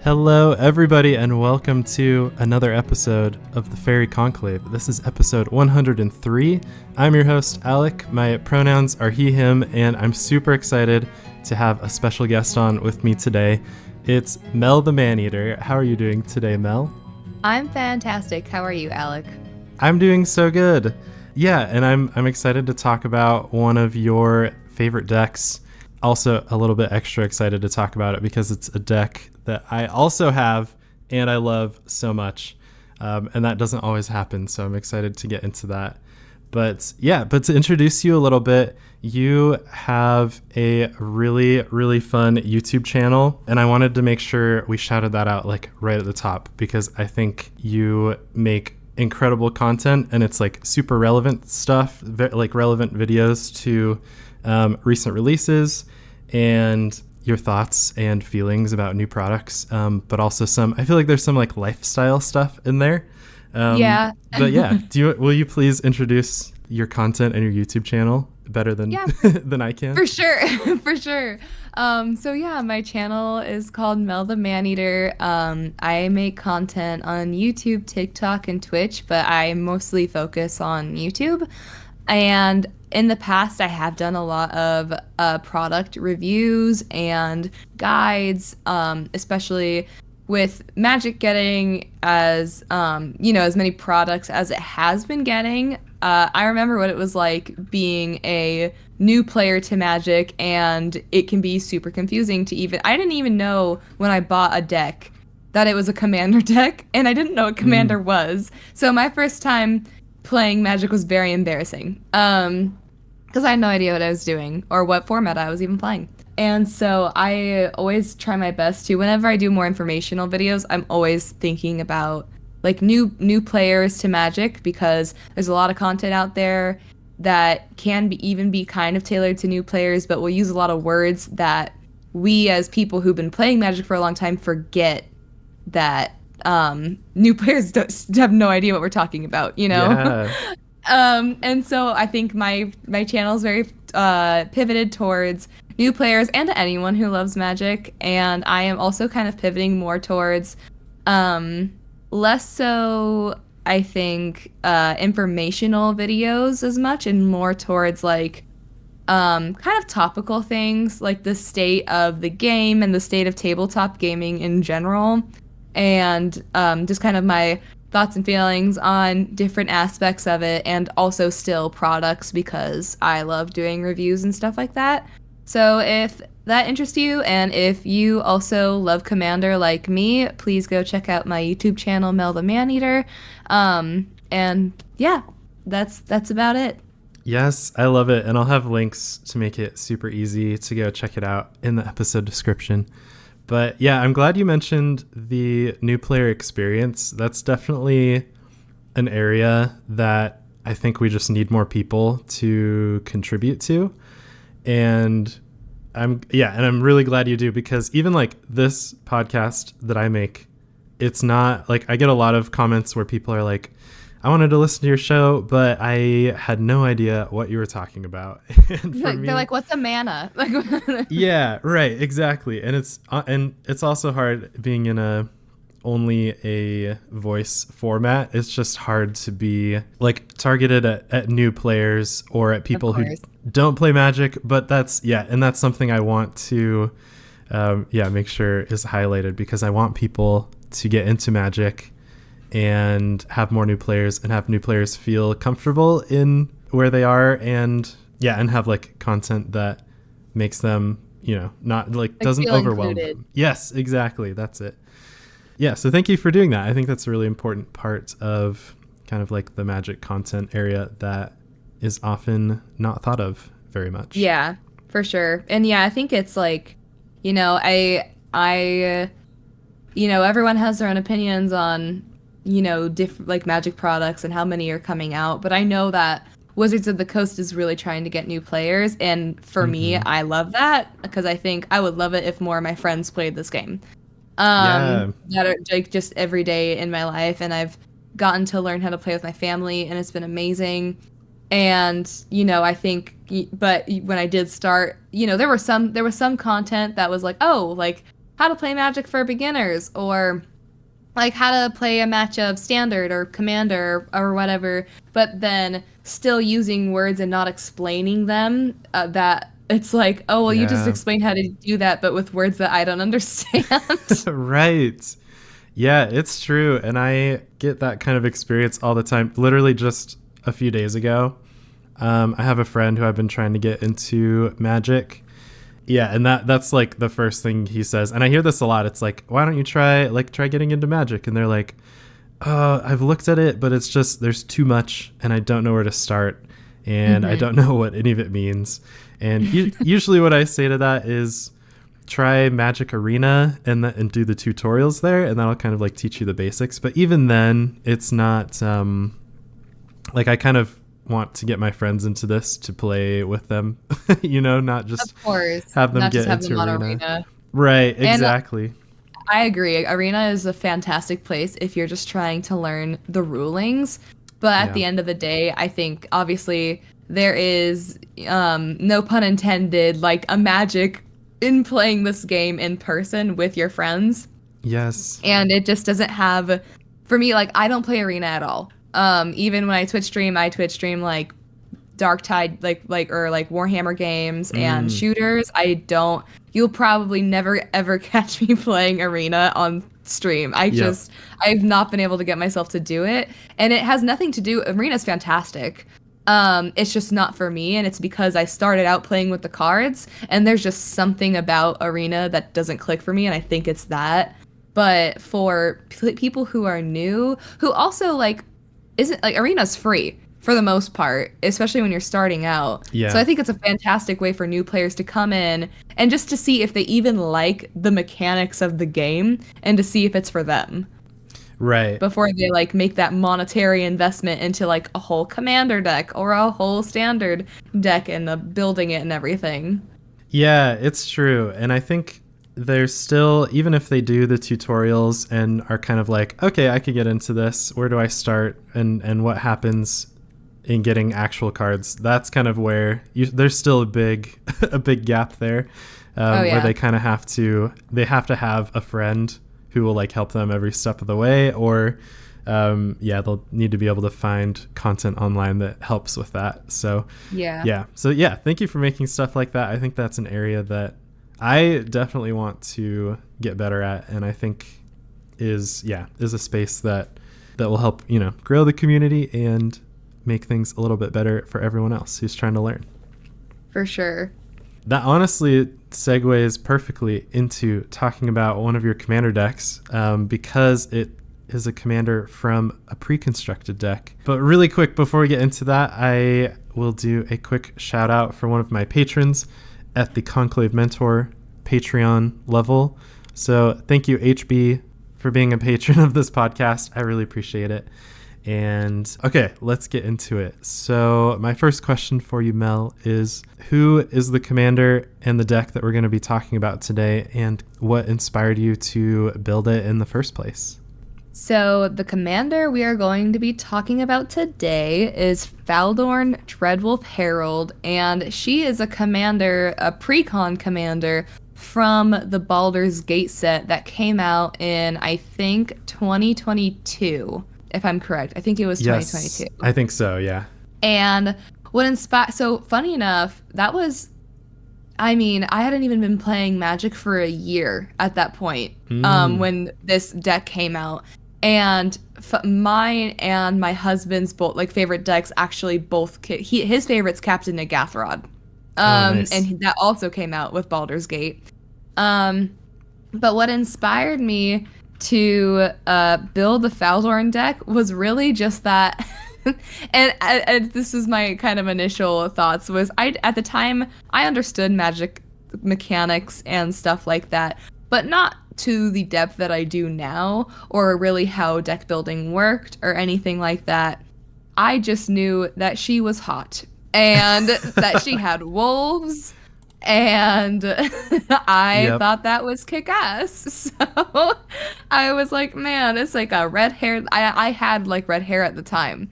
Hello, everybody, and welcome to another episode of the Faerie Conclave. This is episode 103. I'm your host, Alec. My pronouns are he, him, and I'm super excited to have a special guest on with me today. It's Mel the Maneater. How are you doing today, Mel? I'm fantastic. How are you, Alec? I'm doing so good. Yeah, and I'm excited to talk about one of your favorite decks. Also, a little bit extra excited to talk about it because it's a deck that I also have and I love so much. And that doesn't always happen, so I'm excited to get into that. But to introduce you a little bit, you have a really, really fun YouTube channel, and I wanted to make sure we shouted that out like right at the top because I think you make incredible content and it's like super relevant stuff, like relevant videos to recent releases and your thoughts and feelings about new products, but also I feel like there's some like lifestyle stuff in there. But yeah, will you please introduce your content and your YouTube channel better than than I can? For sure. For sure. My channel is called Mel the Maneater. I make content on YouTube, TikTok, and Twitch, but I mostly focus on YouTube. And in the past, I have done a lot of product reviews and guides, especially with Magic getting as many products as it has been getting. I remember what it was like being a new player to Magic, and it can be super confusing to I didn't even know when I bought a deck that it was a Commander deck, and I didn't know what Commander was. So my first time playing Magic was very embarrassing because I had no idea what I was doing or what format I was even playing. And so I always try my best to, whenever I do more informational videos, I'm always thinking about like new players to Magic, because there's a lot of content out there that can even be kind of tailored to new players, but will use a lot of words that we as people who've been playing Magic for a long time forget that new players have no idea what we're talking about, you know? Yeah. And so I think my channel is very pivoted towards new players and to anyone who loves Magic. And I am also kind of pivoting more towards less so, I think, informational videos as much, and more towards like kind of topical things like the state of the game and the state of tabletop gaming in general. And just kind of my thoughts and feelings on different aspects of it, and also still products, because I love doing reviews and stuff like that. So if that interests you, and if you also love Commander like me, please go check out my YouTube channel, Mel the Maneater. And yeah, that's about it. Yes, I love it. And I'll have links to make it super easy to go check it out in the episode description. But yeah, I'm glad you mentioned the new player experience. That's definitely an area that I think we just need more people to contribute to. And I'm really glad you do, because even like this podcast that I make, it's not like, I get a lot of comments where people are like, I wanted to listen to your show, but I had no idea what you were talking about. And they're like, what's a mana? Yeah, right, exactly. And it's also hard being in only a voice format. It's just hard to be like targeted at new players or at people who don't play Magic. But that's something I want to make sure is highlighted, because I want people to get into Magic and have more new players, and have new players feel comfortable in where they are, and have like content that makes them, not like doesn't overwhelm them. Yes, exactly. That's it. Yeah. So thank you for doing that. I think that's a really important part of kind of like the Magic content area that is often not thought of very much. Yeah, for sure. And yeah, I think it's like, everyone has their own opinions on, different like Magic products and how many are coming out. But I know that Wizards of the Coast is really trying to get new players. And for me, I love that, because I think I would love it if more of my friends played this game. That are like just every day in my life. And I've gotten to learn how to play with my family, and it's been amazing. And, I think, but when I did start, there was some content that was like, oh, like how to play Magic for beginners, or like how to play a match of Standard or Commander or whatever, but then still using words and not explaining them, that it's like, oh, well, you just Yeah. explained how to do that, but with words that I don't understand. Right. Yeah, it's true. And I get that kind of experience all the time. Literally just a few days ago, I have a friend who I've been trying to get into Magic. Yeah, and that's like the first thing he says. And I hear this a lot. It's like, why don't you try getting into Magic? And they're like, oh, I've looked at it, but it's just, there's too much and I don't know where to start. And I don't know what any of it means. And usually what I say to that is try Magic Arena and do the tutorials there, and that'll kind of like teach you the basics. But even then, it's not like I kind of want to get my friends into this to play with them, not just Of course, have them not get just have into them on Arena. Arena. Right, exactly. I agree. Arena is a fantastic place if you're just trying to learn the rulings. But at the end of the day, I think obviously there is, no pun intended, like a magic in playing this game in person with your friends. Yes. And it just doesn't have, for me, like I don't play Arena at all. Even when I Twitch stream like Dark Tide, like Warhammer games and shooters. You'll probably never ever catch me playing Arena on stream. I've not been able to get myself to do it, and it has nothing to do. Arena's fantastic. It's just not for me, and it's because I started out playing with the cards, and there's just something about Arena that doesn't click for me, and I think it's that. But for people who are new, who also isn't like, Arena's free for the most part, especially when you're starting out. Yeah. So I think it's a fantastic way for new players to come in and just to see if they even like the mechanics of the game and to see if it's for them. Right. Before they make that monetary investment into like a whole commander deck or a whole standard deck and the building it and everything. Yeah, it's true. And I think there's still, even if they do the tutorials and are kind of like, okay, I could get into this, where do I start, and what happens in getting actual cards, that's kind of where there's still a big gap there, where they kind of have to have a friend who will help them every step of the way, or they'll need to be able to find content online that helps with that. So thank you for making stuff like that. I think that's an area that I definitely want to get better at, and I think is a space that will help grow the community and make things a little bit better for everyone else who's trying to learn. For sure. That honestly segues perfectly into talking about one of your commander decks, because it is a commander from a pre-constructed deck. But really quick, before we get into that, I will do a quick shout out for one of my patrons at the Conclave Mentor Patreon level. So thank you, HB, for being a patron of this podcast. I really appreciate it. And okay, let's get into it. So my first question for you, Mel, is who is the commander and the deck that we're going to be talking about today, and what inspired you to build it in the first place? So the commander we are going to be talking about today is Faldorn Dreadwolf Herald, and she is a commander, a pre-con commander from the Baldur's Gate set that came out in, I think, 2022. If I'm correct. I think it was 2022. Yes, I think so, yeah. And what inspired... So, funny enough, that was... I mean, I hadn't even been playing Magic for a year at that point, when this deck came out. And mine and my husband's both favorite decks actually both... his favorite's Captain Nagathorod. Nice. And that also came out with Baldur's Gate. But what inspired me to build the Faldorn deck was really just that. and this is my kind of initial thoughts, was at the time I understood Magic mechanics and stuff like that, but not to the depth that I do now, or really how deck building worked or anything like that. I just knew that she was hot and that she had wolves, and I thought that was kick-ass. So I was like, man, it's like a red hair. I had red hair at the time.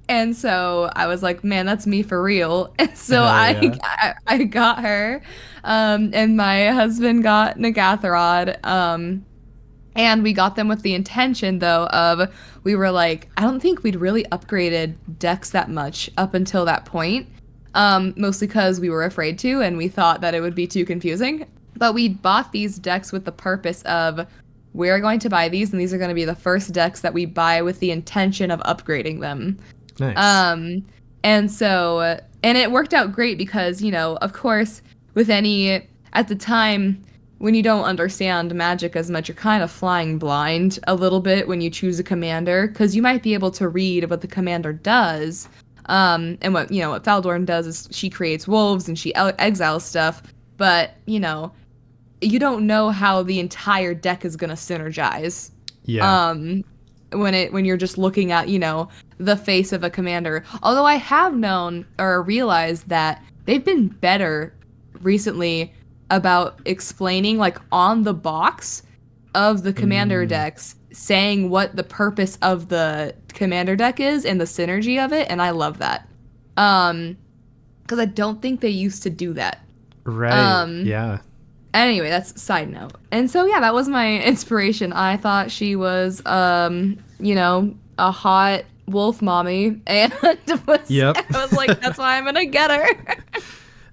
And so I was like, man, that's me for real. And so Hell yeah. I got her, and my husband got Nagathrod, and we got them with the intention though of we were like, I don't think we'd really upgraded decks that much up until that point, mostly because we were afraid to, and we thought that it would be too confusing. But we bought these decks with the purpose of we're going to buy these, and these are going to be the first decks that we buy with the intention of upgrading them. Nice. And so, and it worked out great because, you know, of course, with any, at the time, when you don't understand Magic as much, you're kind of flying blind a little bit when you choose a commander, because you might be able to read what the commander does. And what, you know, what Faldorn does is she creates wolves and she exiles stuff, but, you know, you don't know how the entire deck is going to synergize. Yeah. When you're just looking at, you know, the face of a commander. Although I have known or realized that they've been better recently about explaining, like, on the box of the commander decks, saying what the purpose of the commander deck is and the synergy of it, and I love that. Because I don't think they used to do that. Right. Yeah. Anyway, that's a side note. And so, yeah, that was my inspiration. I thought she was, you know, a hot wolf mommy. And Yep. I was like, that's why I'm going to get her.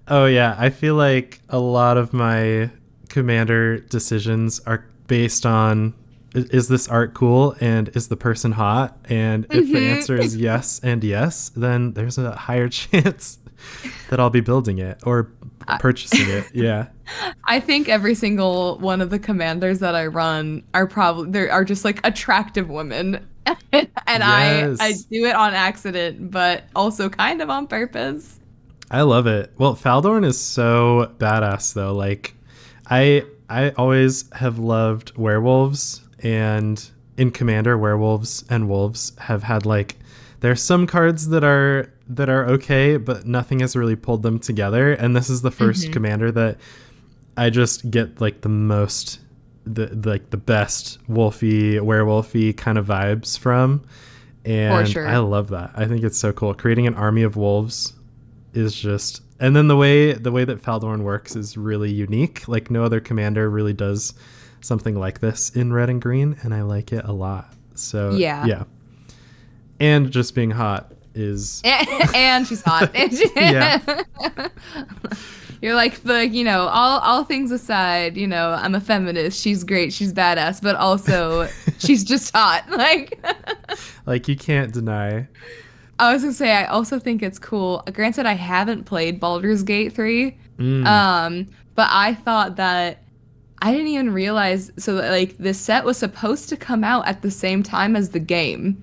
Oh, yeah. I feel like a lot of my commander decisions are based on, is this art cool? And is the person hot? And if the answer is yes and yes, then there's a higher chance that I'll be building it or purchasing it. Yeah. I think every single one of the commanders that I run are just like attractive women. And Yes. I do it on accident, but also kind of on purpose. I love it. Well, Faldorn is so badass though. Like I always have loved werewolves, and in Commander, werewolves and wolves have had like, there's some cards that are okay, but nothing has really pulled them together. And this is the first commander that I just get like the most, the best wolfy, werewolfy kind of vibes from. And For sure. I love that. I think it's so cool. Creating an army of wolves is just, and then the way that Faldorn works is really unique. Like no other commander really does something like this in red and green, and I like it a lot. So yeah. And just being hot is and she's hot. Yeah. You're like, you know, all things aside, you know, I'm a feminist. She's great. She's badass, but also she's just hot. Like you can't deny. I was gonna say, I also think it's cool. Granted, I haven't played Baldur's Gate 3, but I thought that I didn't even realize. So that, like, this set was supposed to come out at the same time as the game,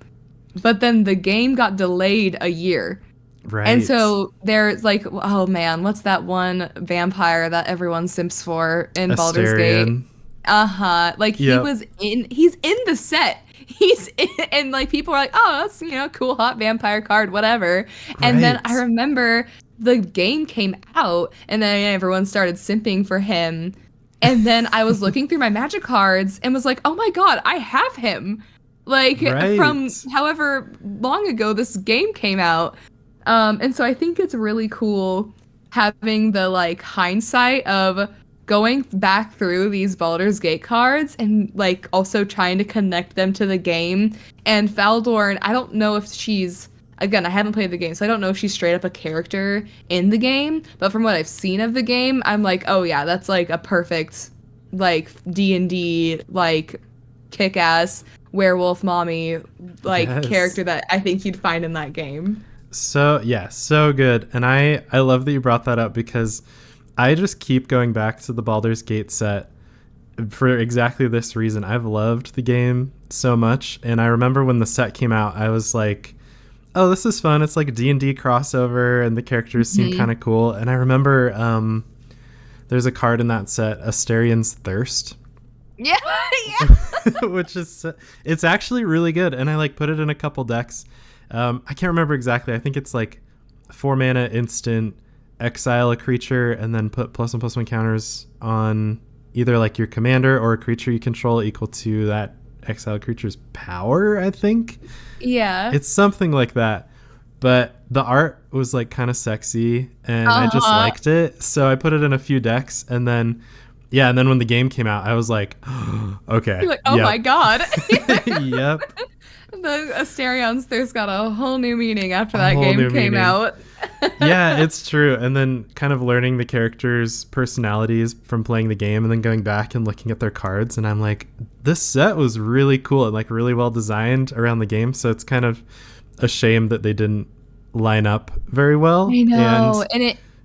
but then the game got delayed a year. Right. And so there's like, oh man, what's that one vampire that everyone simps for in Baldur's Gate? Like he's in the set. And like people are like, oh, that's, you know, cool hot vampire card, whatever. And then I remember the game came out and then everyone started simping for him. And then I was looking through my Magic cards and was like, oh my God, I have him. Like from however long ago this game came out. And so I think it's really cool having the like hindsight of going back through these Baldur's Gate cards and like also trying to connect them to the game. And Faldorn, I don't know if she's, again, I haven't played the game, so I don't know if she's straight up a character in the game, but from what I've seen of the game, I'm like, oh yeah, that's like a perfect like D&D like kick-ass werewolf mommy like character that I think you'd find in that game. So yeah, so good. And I love that you brought that up because I just keep going back to the Baldur's Gate set for exactly this reason. I've loved the game so much, and I remember when the set came out, I was like, oh, this is fun. It's like a D&D crossover, and the characters seem kind of cool. And I remember there's a card in that set, Asterian's Thirst. Yeah. Which is, it's actually really good, and I like put it in a couple decks. I can't remember exactly. I think it's like 4 mana instant, exile a creature, and then put +1/+1 counters on either like your commander or a creature you control equal to that exile creature's power, I think. Yeah. It's something like that. but the art was like kind of sexy and I just liked it. So I put it in a few decks, and then when the game came out, I was like, okay. You're like, oh my God. Yep. The Asterions, there's got a whole new meaning after that game came out. Yeah, it's true. And then kind of learning the characters' personalities from playing the game and then going back and looking at their cards. And I'm like, this set was really cool and like really well designed around the game. So it's kind of a shame that they didn't line up very well. I know.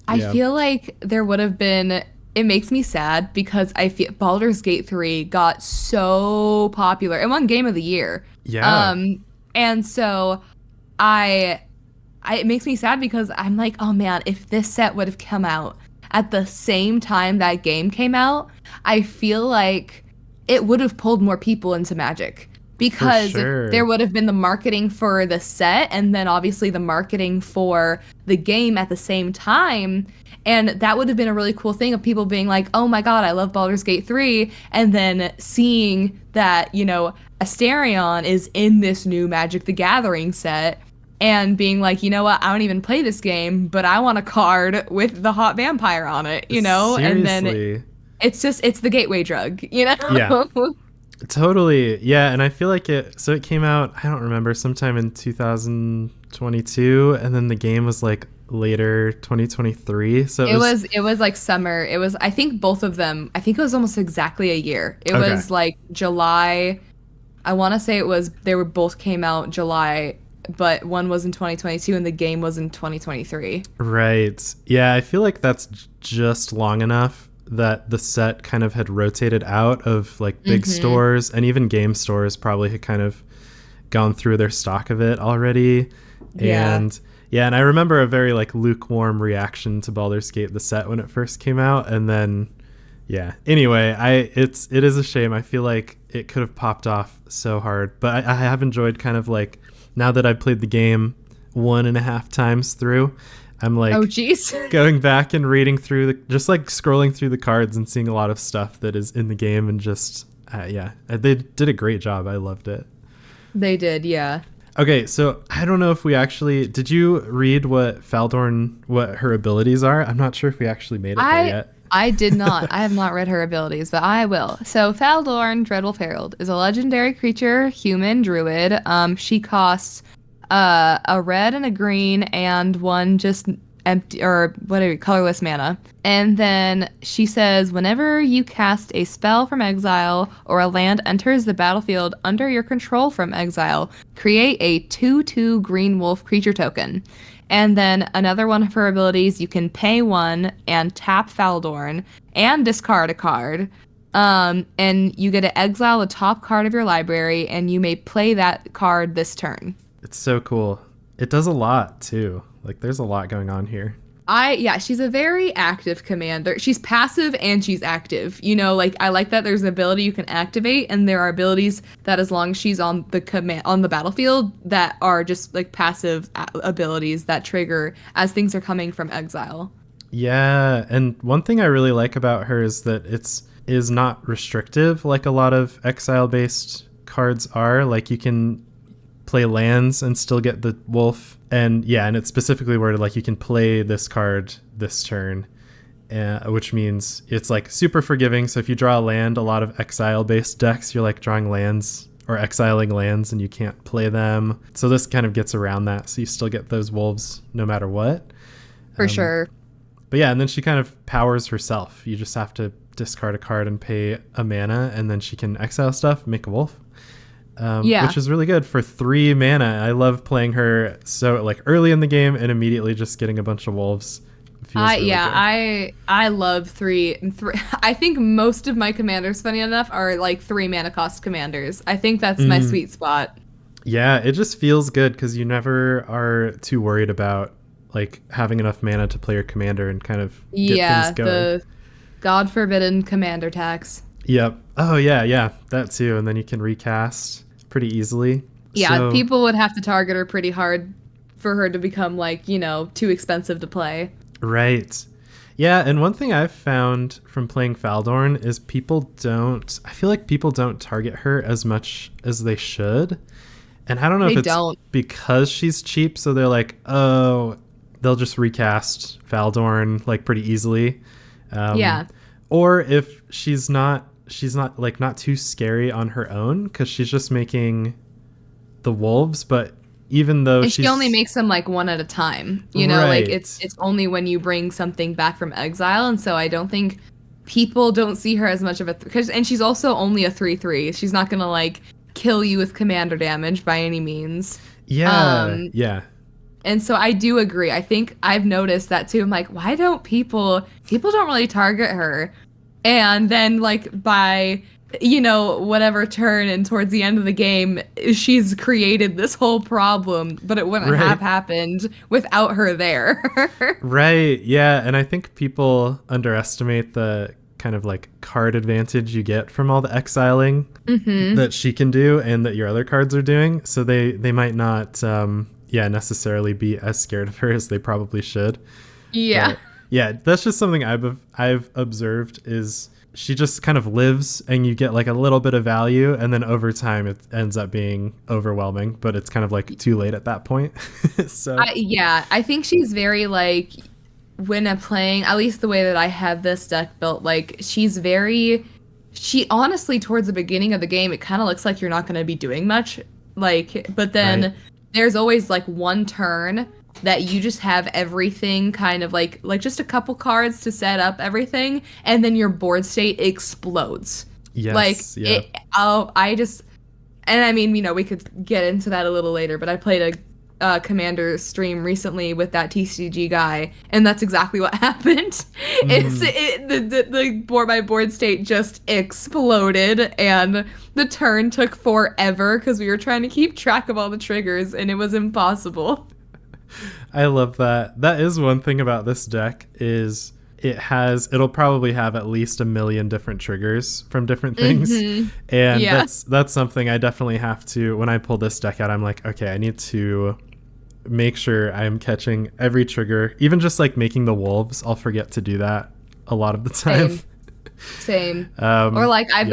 I feel like there would have been, it makes me sad because I feel Baldur's Gate 3 got so popular. It won Game of the Year. Yeah. And so it makes me sad because I'm like, oh man, if this set would have come out at the same time that game came out, I feel like it would have pulled more people into Magic. Because there would have been the marketing for the set and then obviously the marketing for the game at the same time. And that would have been a really cool thing of people being like, oh my God, I love Baldur's Gate 3. And then seeing that, you know, Asterion is in this new Magic the Gathering set and being like, you know what, I don't even play this game, but I want a card with the hot vampire on it, you know? Seriously. And then it's the gateway drug, you know? Yeah. Totally. Yeah. And I feel like it came out, I don't remember, sometime in 2022. And then the game was like later 2023. So it was like summer. It was, I think both of them, I think it was almost exactly a year. It was like July. I want to say they were both came out July, but one was in 2022 and the game was in 2023. Right. Yeah. I feel like that's just long enough that the set kind of had rotated out of like big stores, and even game stores probably had kind of gone through their stock of it already. Yeah. And I remember a very like lukewarm reaction to Baldur's Gate the set when it first came out, and then anyway, it is a shame. I feel like it could have popped off so hard, but I have enjoyed kind of like, now that I've played the game 1.5 times through, I'm like, oh geez, going back and reading through just like scrolling through the cards and seeing a lot of stuff that is in the game, and just they did a great job. I loved it. They did, yeah. Okay, so I don't know if we actually did. You read what her abilities are? I'm not sure if we actually made it there yet. I did not. I have not read her abilities, but I will. So Faldorn, Dreadwolf Herald, is a legendary creature, human druid. She costs a red and a green and one just empty or whatever colorless mana. And then she says, whenever you cast a spell from exile or a land enters the battlefield under your control from exile, create a 2/2 green wolf creature token. And then another one of her abilities, you can pay 1 and tap Faldorn and discard a card. And you get to exile the top card of your library, and you may play that card this turn. It's so cool. It does a lot too. Like there's a lot going on here. She's a very active commander. She's passive and she's active. You know, like I like that there's an ability you can activate, and there are abilities that as long as she's on the battlefield that are just like passive abilities that trigger as things are coming from exile. Yeah, and one thing I really like about her is that is not restrictive like a lot of exile based cards are. Like you can play lands and still get the wolf, and it's specifically worded like you can play this card this turn, which means it's like super forgiving. So if you draw a land, a lot of exile based decks, you're like drawing lands or exiling lands and you can't play them. So this kind of gets around that, so you still get those wolves no matter what. For sure. But and then she kind of powers herself. You just have to discard a card and pay a mana, and then she can exile stuff, make a wolf. Which is really good for 3 mana. I love playing her so like early in the game and immediately just getting a bunch of wolves. Really good. I love 3. I think most of my commanders, funny enough, are like 3 mana cost commanders. I think that's my sweet spot. Yeah, it just feels good because you never are too worried about like having enough mana to play your commander and kind of get things going. The God forbidden commander tax. Yep. Oh yeah, that too. And then you can recast pretty easily. Yeah, so people would have to target her pretty hard for her to become like, you know, too expensive to play. Right. Yeah, and one thing I've found from playing Faldorn is I feel like people don't target her as much as they should. And I don't know They if it's don't. because she's cheap, so they're like, oh, they'll just recast Faldorn like pretty easily. Yeah. Or if she's not like not too scary on her own because she's just making the wolves, but even though And she only makes them like one at a time, you know, like Right. it's only when you bring something back from exile. And so I don't think people don't see her as much of a, and she's also only a 3/3. She's not going to like kill you with commander damage by any means. yeah. And so I do agree. I think I've noticed that too. I'm like, why don't people don't really target her? And then like by, you know, whatever turn and towards the end of the game, she's created this whole problem, but it wouldn't have happened without her there. Right. Yeah. And I think people underestimate the kind of like card advantage you get from all the exiling that she can do and that your other cards are doing. So they might not, necessarily be as scared of her as they probably should. Yeah. But, yeah. That's just something I've observed is she just kind of lives and you get like a little bit of value. And then over time it ends up being overwhelming, but it's kind of like too late at that point. So I think she's very like, when I'm playing, at least the way that I have this deck built, like she honestly towards the beginning of the game, it kind of looks like you're not going to be doing much. Like, but then there's always like one turn that you just have everything kind of like just a couple cards to set up everything. And then your board state explodes. Yes. And I mean, you know, we could get into that a little later, but I played a commander stream recently with that TCG guy, and that's exactly what happened. My board state just exploded, and the turn took forever because we were trying to keep track of all the triggers, and it was impossible. I love that. That is one thing about this deck is it'll probably have at least 1 million different triggers from different things. And that's something I definitely have to, when I pull this deck out, I'm like, okay, I need to make sure I'm catching every trigger. Even just like making the wolves, I'll forget to do that a lot of the time. Same. Or like I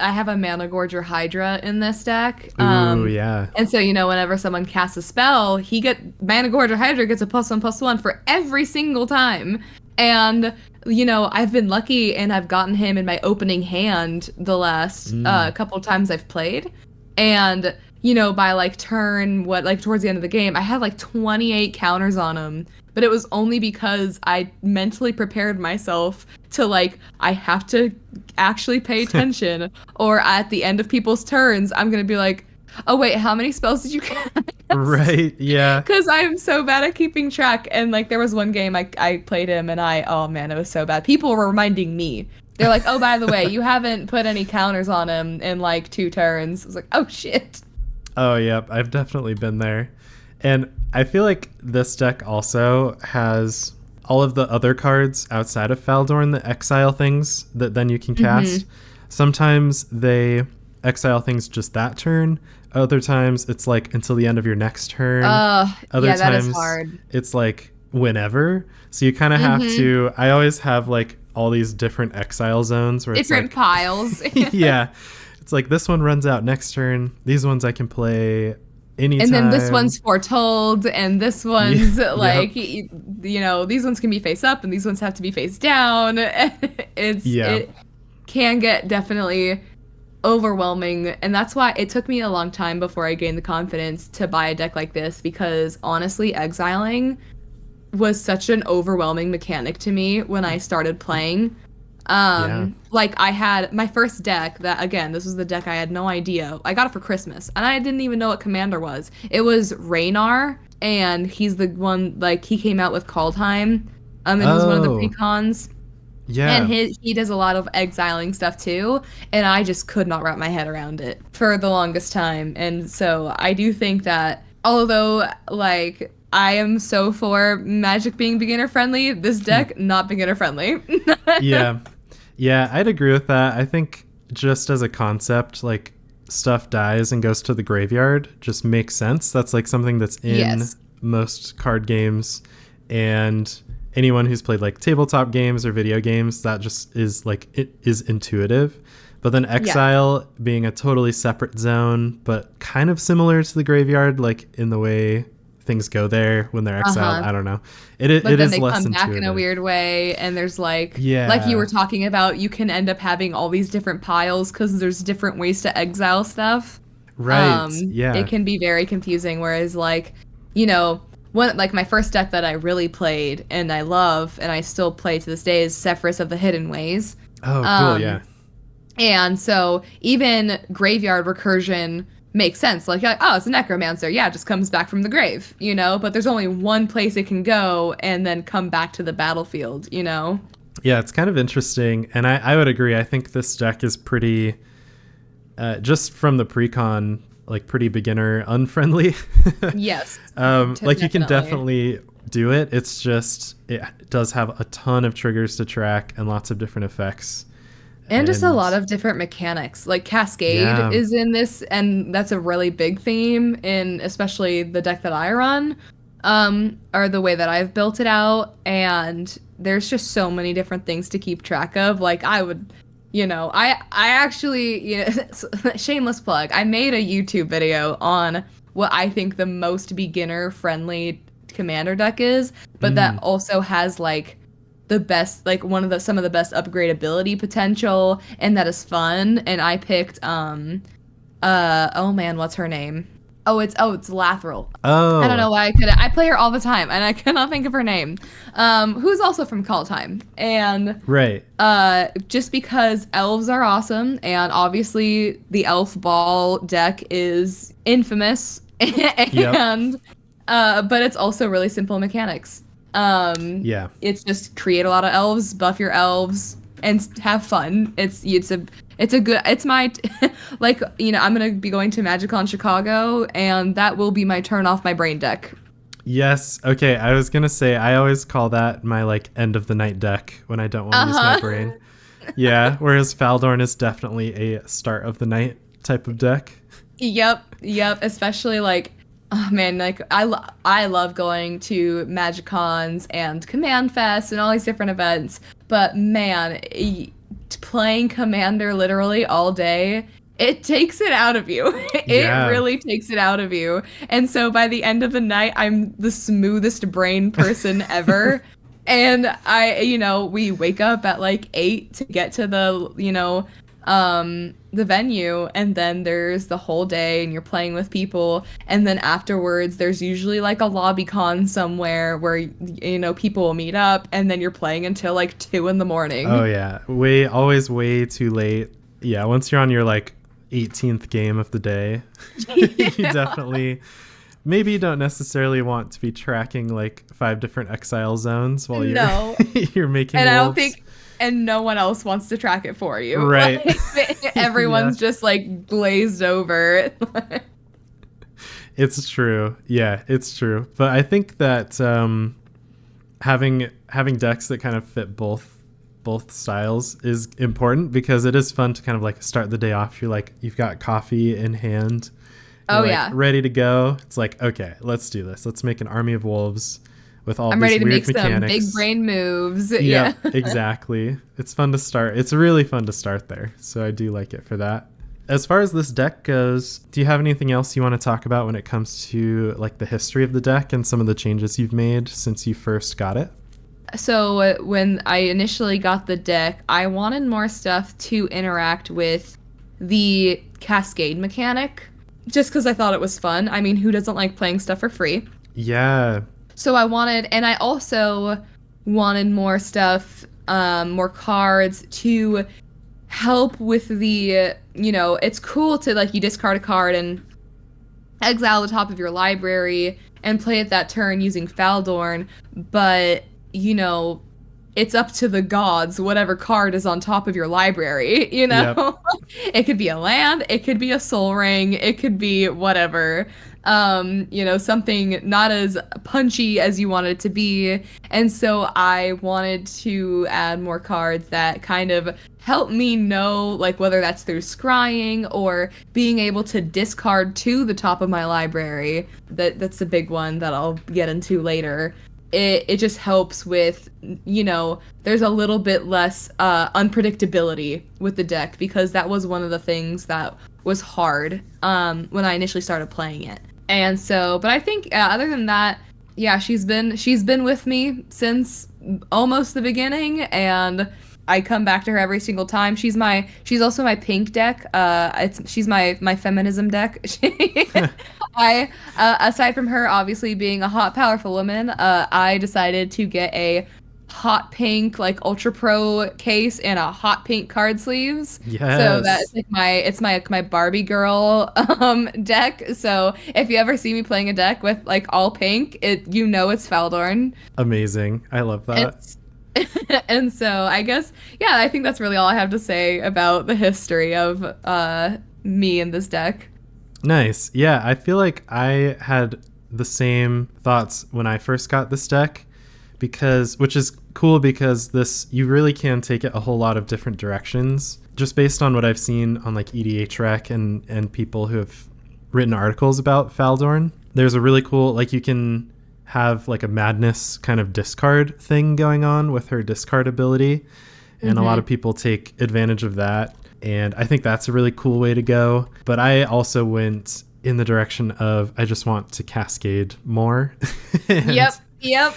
have a Mana Gorger Hydra in this deck. Ooh, yeah. And so, you know, whenever someone casts a spell, Mana Gorger Hydra gets a +1/+1 for every single time. And, you know, I've been lucky and I've gotten him in my opening hand the last couple times I've played. And, you know, by like towards the end of the game, I had like 28 counters on him. But it was only because I mentally prepared myself to like, I have to actually pay attention. Or at the end of people's turns, I'm going to be like, oh wait, how many spells did you cast? Right, yeah. Because I'm so bad at keeping track. And like there was one game I played him and oh man, it was so bad. People were reminding me. They're like, oh, by the way, you haven't put any counters on him in like 2 turns. I was like, oh shit. Oh, yep. I've definitely been there. And I feel like this deck also has all of the other cards outside of Faldorn that exile things that then you can cast. Sometimes they exile things just that turn. Other times it's like until the end of your next turn. Other times that is hard. It's like whenever. So you kind of have to, I always have like all these different exile zones where different it's like, piles. Yeah. It's like this one runs out next turn. These ones I can play anytime. And then this one's foretold, and this one's you know, these ones can be face up, and these ones have to be face down. It can get definitely overwhelming, and that's why it took me a long time before I gained the confidence to buy a deck like this, because honestly, exiling was such an overwhelming mechanic to me when I started playing. Like I had my first deck that, again, this was the deck I had no idea. I got it for Christmas and I didn't even know what commander was. It was Raynar, and he's the one, like, he came out with Kaldheim. It was one of the precons. Yeah. And he does a lot of exiling stuff too, and I just could not wrap my head around it for the longest time. And so I do think that although like I am so for Magic being beginner friendly, this deck not beginner friendly. Yeah, I'd agree with that. I think just as a concept, like stuff dies and goes to the graveyard just makes sense. That's like something that's in most card games, and anyone who's played like tabletop games or video games, that just is like, it is intuitive. But then Exile being a totally separate zone, but kind of similar to the Graveyard, like in the way things go there when they're exiled. I don't know. It is less intuitive. But then they come back in a weird way, and there's like you were talking about, you can end up having all these different piles because there's different ways to exile stuff. Right. It can be very confusing. Whereas like, you know, one like my first deck that I really played and I love and I still play to this day is Zephyrus of the Hidden Ways. Oh, cool. Yeah. And so even graveyard recursion makes sense. Like, oh, it's a necromancer. Yeah, it just comes back from the grave, you know? But there's only one place it can go and then come back to the battlefield, you know? Yeah, it's kind of interesting. And I would agree. I think this deck is pretty, just from the pre-con, like pretty beginner unfriendly. Yes. Like you can definitely do it. It's just, it does have a ton of triggers to track and lots of different effects. And just a lot of different mechanics. Like Cascade is in this, and that's a really big theme in especially the deck that I run, or the way that I've built it out. And there's just so many different things to keep track of. Like I would, you know, I actually, you know, shameless plug, I made a YouTube video on what I think the most beginner-friendly commander deck is, but that also has like the best, like some of the best upgradability potential, and that is fun. And I picked oh man, what's her name? It's Lathril. I don't know why I play her all the time and I cannot think of her name. Who's also from Call Time. And just because elves are awesome, and obviously the elf ball deck is infamous, and but it's also really simple mechanics. It's just create a lot of elves, buff your elves, and have fun. It's my like, you know, I'm gonna be going to MagicCon Chicago, and that will be my turn off my brain deck. Yes. Okay. I was gonna say, I always call that my like end of the night deck when I don't want to use my brain. Yeah. Whereas Faldorn is definitely a start of the night type of deck. Yep. Especially like, oh man, like I love going to MagicCons and Command Fest and all these different events, but man, playing Commander literally all day, it takes it out of you. It really takes it out of you. And so by the end of the night, I'm the smoothest brain person ever. And we wake up at like 8 to get to the, the venue, and then there's the whole day and you're playing with people, and then afterwards there's usually like a lobby con somewhere where, you know, people will meet up, and then you're playing until like 2 a.m. Oh yeah, always way too late. Yeah, once you're on your like 18th game of the day, you definitely maybe don't necessarily want to be tracking like 5 different exile zones while you're making and wolves. I don't think, and no one else wants to track it for you. Right. Like, everyone's just like glazed over. It's true. Yeah, it's true. But I think that having decks that kind of fit both styles is important, because it is fun to kind of like start the day off. You've got coffee in hand. Ready to go. It's like, okay, let's do this. Let's make an army of wolves with all these weird mechanics. I'm ready to make some big brain moves. Yeah, exactly. It's fun to start. It's really fun to start there. So I do like it for that. As far as this deck goes, do you have anything else you want to talk about when it comes to like the history of the deck and some of the changes you've made since you first got it? So when I initially got the deck, I wanted more stuff to interact with the Cascade mechanic, just because I thought it was fun. I mean, who doesn't like playing stuff for free? Yeah. So I also wanted more stuff, more cards to help with the, it's cool to like, you discard a card and exile the top of your library and play it that turn using Faldorn, but, it's up to the gods, whatever card is on top of your library, Yep. It could be a land, it could be a soul ring, it could be whatever. Something not as punchy as you want it to be. And so I wanted to add more cards that kind of help me know, like, whether that's through scrying or being able to discard to the top of my library. That's a big one that I'll get into later. it just helps with, there's a little bit less unpredictability with the deck, because that was one of the things that was hard when I initially started playing it. And so, but I think other than that, yeah, she's been with me since almost the beginning, and I come back to her every single time. She's also my pink deck. She's my feminism deck. Aside from her obviously being a hot, powerful woman, I decided to get a hot pink like Ultra Pro case and a hot pink card sleeves. Yes. So that's like my Barbie girl deck. So if you ever see me playing a deck with like all pink, it's Faldorn. Amazing. I love that. And so I guess, yeah, I think that's really all I have to say about the history of me and this deck. Nice. Yeah, I feel like I had the same thoughts when I first got this deck, which is cool because you really can take it a whole lot of different directions, just based on what I've seen on like EDH Rec and people who have written articles about Faldorn. There's a really cool, like, you can have like a madness kind of discard thing going on with her discard ability, and a lot of people take advantage of that, and I think that's a really cool way to go. But I also went in the direction of I just want to cascade more. Yep.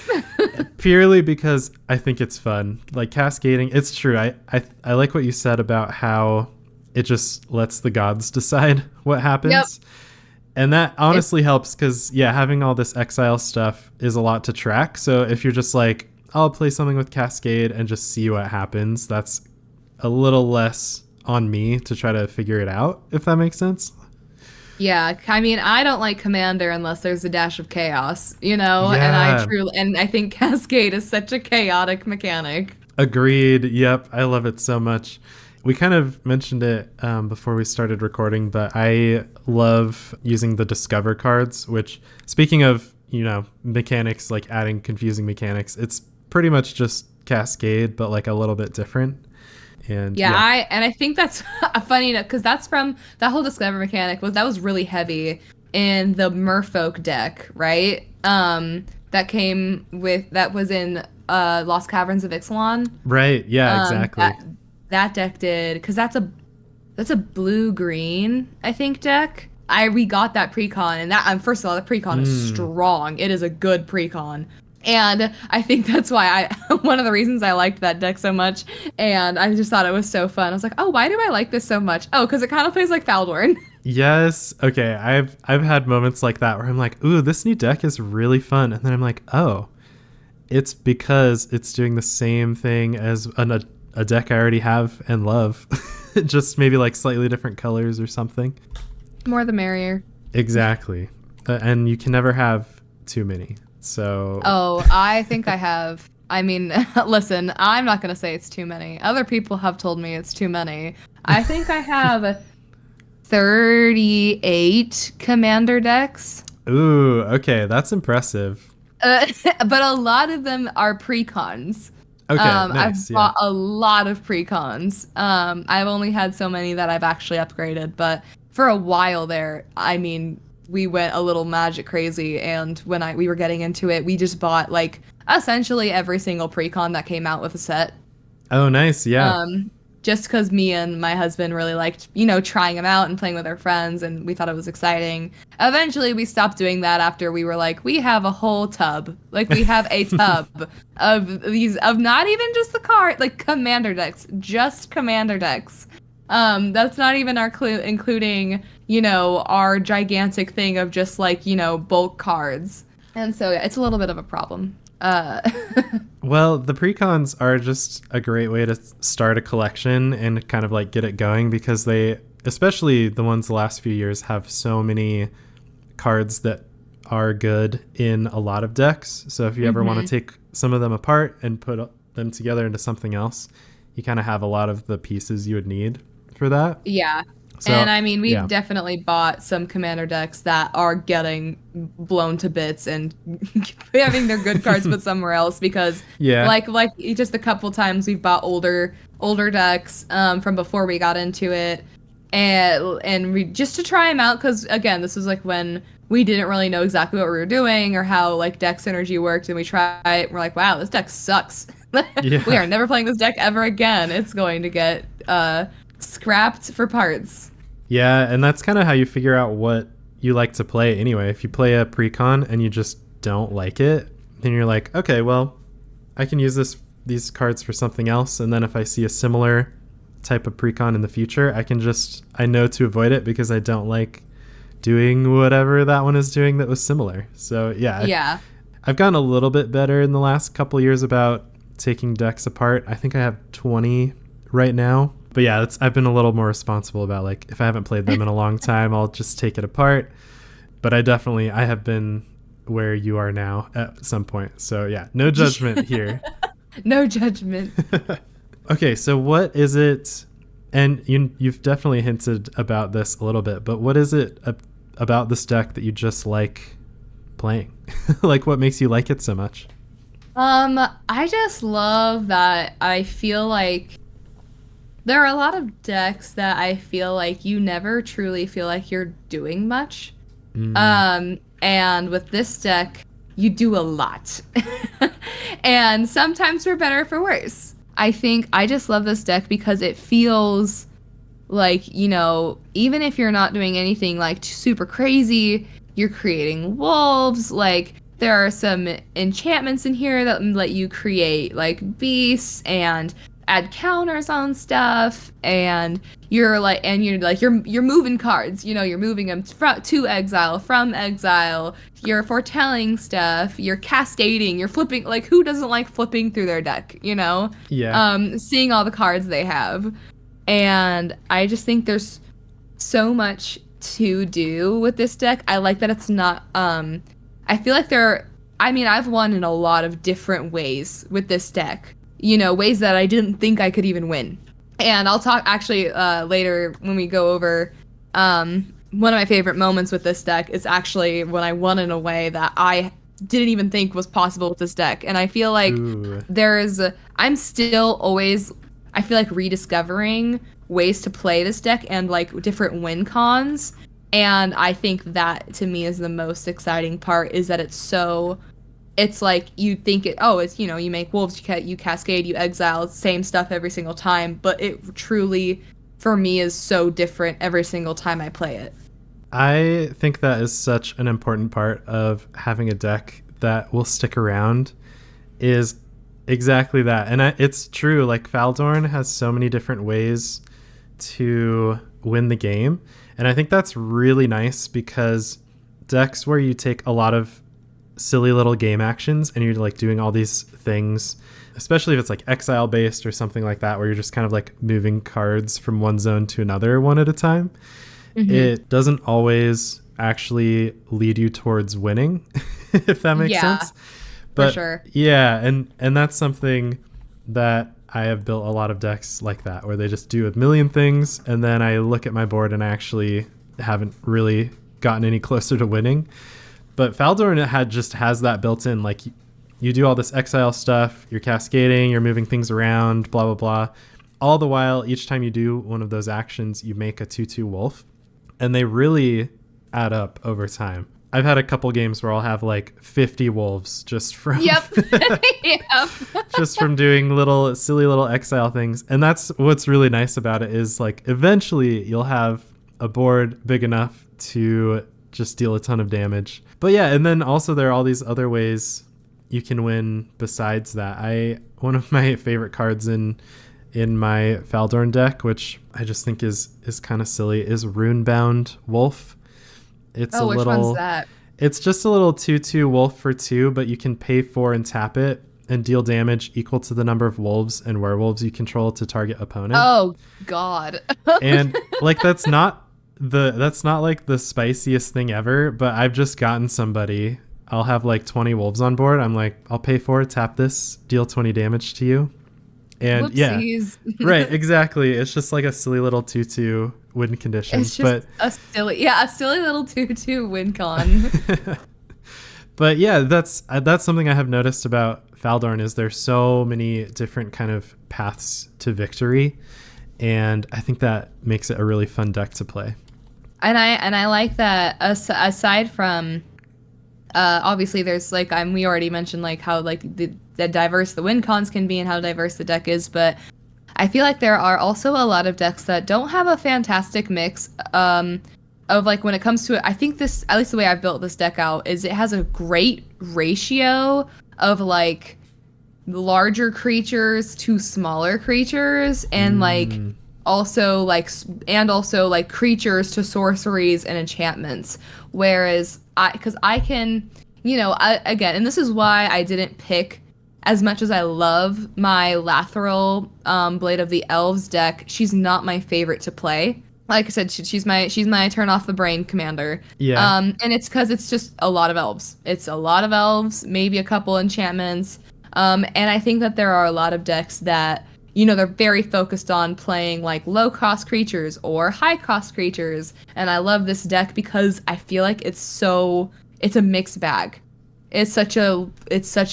Purely because I think it's fun. Like cascading, it's true. I like what you said about how it just lets the gods decide what happens. Yep. And that honestly helps because, yeah, having all this exile stuff is a lot to track. So if you're just like, I'll play something with Cascade and just see what happens, that's a little less on me to try to figure it out, if that makes sense. Yeah, I mean, I don't like Commander unless there's a dash of chaos, Yeah. and I think Cascade is such a chaotic mechanic. Agreed. Yep. I love it so much. We kind of mentioned it before we started recording, but I love using the Discover cards, which, speaking of, mechanics, like adding confusing mechanics, it's pretty much just Cascade, but like a little bit different. And I think that's funny because that's from that whole Discover mechanic was really heavy in the Merfolk deck, right? That was in Lost Caverns of Ixalan. Right. Yeah, exactly. That deck did, because that's a blue-green, I think, deck. We got that precon, and that first of all, the precon is strong. It is a good precon. And I think that's why one of the reasons I liked that deck so much, and I just thought it was so fun. I was like, oh, why do I like this so much? Oh, because it kind of plays like Faldorn. Yes. Okay. I've had moments like that where I'm like, ooh, this new deck is really fun. And then I'm like, oh, it's because it's doing the same thing as a deck I already have and love. Just maybe like slightly different colors or something. More the merrier. Exactly. And you can never have too many. So. Oh, I think I have. I mean, listen, I'm not going to say it's too many. Other people have told me it's too many. I think I have 38 Commander decks. Ooh, okay. That's impressive. But a lot of them are precons. Okay, nice, I've bought a lot of precons. I've only had so many that I've actually upgraded, but for a while there, I mean, we went a little magic crazy, and when we were getting into it, we just bought like essentially every single precon that came out with a set. Oh, nice, yeah. Just because me and my husband really liked, trying them out and playing with our friends, and we thought it was exciting. Eventually, we stopped doing that after we were like, we have a whole tub. Like, we have a tub of not even just the card, like Commander decks, just Commander decks. That's not even including, our gigantic thing of just like, bulk cards. And so yeah, it's a little bit of a problem. Well, the precons are just a great way to start a collection and kind of like get it going, because they, especially the ones the last few years, have so many cards that are good in a lot of decks. So if you ever want to take some of them apart and put them together into something else, you kind of have a lot of the pieces you would need for that. Yeah. So, and I mean, we've definitely bought some Commander decks that are getting blown to bits and having their good cards put somewhere else, because like just a couple times we've bought older decks from before we got into it, and we just to try them out, because again, this was like when we didn't really know exactly what we were doing or how like deck synergy worked, and we tried it. We're like, wow, this deck sucks. We Yeah. are never playing this deck ever again. It's going to get scrapped for parts. Yeah, and that's kind of how you figure out what you like to play anyway. If you play a precon and you just don't like it, then you're like, okay, well, I can use these cards for something else. And then if I see a similar type of precon in the future, I know to avoid it because I don't like doing whatever that one is doing that was similar. So Yeah. I've gotten a little bit better in the last couple years about taking decks apart. I think I have 20 right now. But yeah, I've been a little more responsible about, like, if I haven't played them in a long time, I'll just take it apart. But I have been where you are now at some point. So yeah, no judgment here. No judgment. Okay, so what is it? And you've definitely hinted about this a little bit, but what is it about this deck that you just like playing? Like, what makes you like it so much? I just love that I feel like there are a lot of decks that I feel like you never truly feel like you're doing much. And with this deck, you do a lot. And sometimes for better or for worse. I think I just love this deck because it feels like, you know, even if you're not doing anything like super crazy, you're creating wolves. Like, there are some enchantments in here that let you create like beasts and add counters on stuff, and you're moving cards, you know, you're moving them to exile, from exile, you're foretelling stuff, you're cascading, you're flipping. Like, who doesn't like flipping through their deck, you know? Yeah. Seeing all the cards they have. And I just think there's so much to do with this deck. I like that it's not I feel like I've won in a lot of different ways with this deck. You know, ways that I didn't think I could even win. And I'll talk actually later when we go over one of my favorite moments with this deck is actually when I won in a way that I didn't even think was possible with this deck. And I feel like I'm still always, I feel like, rediscovering ways to play this deck and like different win cons. And I think that to me is the most exciting part, is that it's like you think it's, you know, you make wolves, you cascade, you exile, same stuff every single time, but it truly, for me, is so different every single time I play it. I think that is such an important part of having a deck that will stick around, is exactly that. And it's true, like, Faldorn has so many different ways to win the game. And I think that's really nice, because decks where you take a lot of silly little game actions and you're like doing all these things, especially if it's like exile based or something like that, where you're just kind of like moving cards from one zone to another one at a time, it doesn't always actually lead you towards winning, if that makes sense. But for sure. Yeah, and that's something that I have built a lot of decks like that, where they just do a million things, and then I look at my board and I actually haven't really gotten any closer to winning. But Faldorn has that built in. Like, you do all this exile stuff, you're cascading, you're moving things around, blah, blah, blah. All the while, each time you do one of those actions, you make a 2/2 wolf. And they really add up over time. I've had a couple games where I'll have like 50 wolves just from just from doing silly little exile things. And that's what's really nice about it, is like eventually you'll have a board big enough to just deal a ton of damage. But yeah, and then also there are all these other ways you can win besides that. One of my favorite cards in my Faldorn deck, which I just think is kind of silly, is Runebound Wolf. It's which one's that? It's just a little 2/2 wolf for 2, but you can pay 4 and tap it and deal damage equal to the number of wolves and werewolves you control to target opponent. Oh God. And like that's not like the spiciest thing ever, but I've just gotten somebody. I'll have like 20 wolves on board. I'm like, I'll pay 4, tap this, deal 20 damage to you. And whoopsies. Yeah, right, exactly. It's just like a silly little 2/2 win condition. It's just a silly little 2/2 win con. But yeah, that's something I have noticed about Faldorn, is there's so many different kind of paths to victory, and I think that makes it a really fun deck to play. And I like that aside from obviously there's like we already mentioned like how like the diverse the win cons can be and how diverse the deck is, but I feel like there are also a lot of decks that don't have a fantastic mix of like when it comes to it. I think this, at least the way I've built this deck out, is it has a great ratio of like larger creatures to smaller creatures and like also like creatures to sorceries and enchantments. Whereas because I can, again, and this is why I didn't pick, as much as I love my Lateral Blade of the Elves deck, she's not my favorite to play. Like I said, she's my turn off the brain commander. Yeah. And it's because it's just a lot of elves. It's a lot of elves, maybe a couple enchantments. And I think that there are a lot of decks that, they're very focused on playing like low cost creatures or high cost creatures. And I love this deck because I feel like it's a mixed bag. It's such a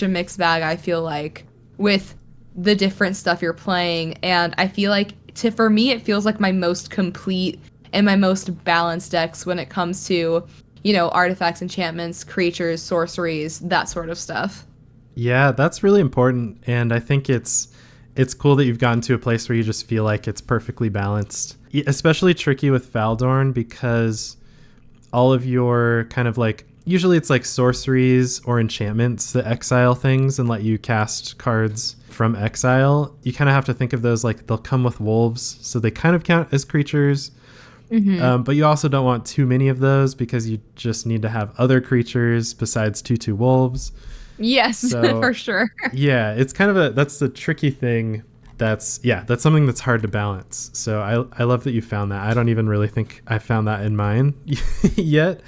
mixed bag, I feel like, with the different stuff you're playing. And I feel like for me, it feels like my most complete and my most balanced decks when it comes to, artifacts, enchantments, creatures, sorceries, that sort of stuff. Yeah, that's really important. And I think it's cool that you've gotten to a place where you just feel like it's perfectly balanced. Especially tricky with Faldorn because all of your kind of like, usually it's like sorceries or enchantments that exile things and let you cast cards from exile. You kind of have to think of those like they'll come with wolves, so they kind of count as creatures. Mm-hmm. But you also don't want too many of those because you just need to have other creatures besides 2/2 wolves. Yes, so, for sure. Yeah, it's kind of that's the tricky thing. That's something that's hard to balance. So I love that you found that. I don't even really think I found that in mine yet.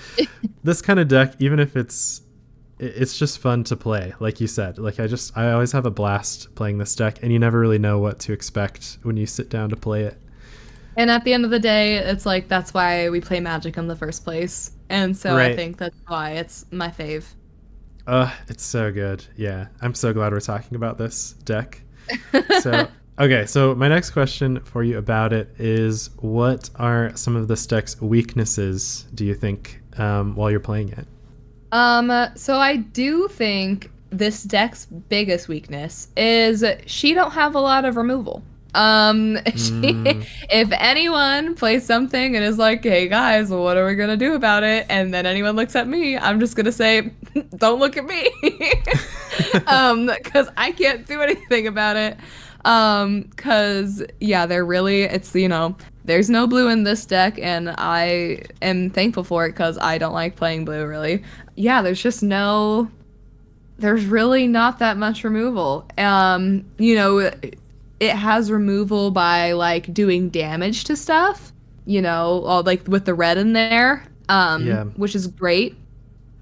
This kind of deck, even if it's just fun to play, like you said. Like I always have a blast playing this deck, and you never really know what to expect when you sit down to play it. And at the end of the day, it's like that's why we play Magic in the first place. And so right. I think that's why it's my fave. It's so good. Yeah, I'm so glad we're talking about this deck. So okay, so my next question for you about it is, what are some of this deck's weaknesses, do you think, while you're playing it? So I do think this deck's biggest weakness is she don't have a lot of removal. If anyone plays something and is like, hey guys, what are we gonna do about it? And then anyone looks at me, I'm just gonna say, don't look at me. Cause I can't do anything about it. Cause yeah, there's no blue in this deck, and I am thankful for it cause I don't like playing blue really. Yeah, there's really not that much removal. It has removal by like doing damage to stuff, like with the red in there, which is great.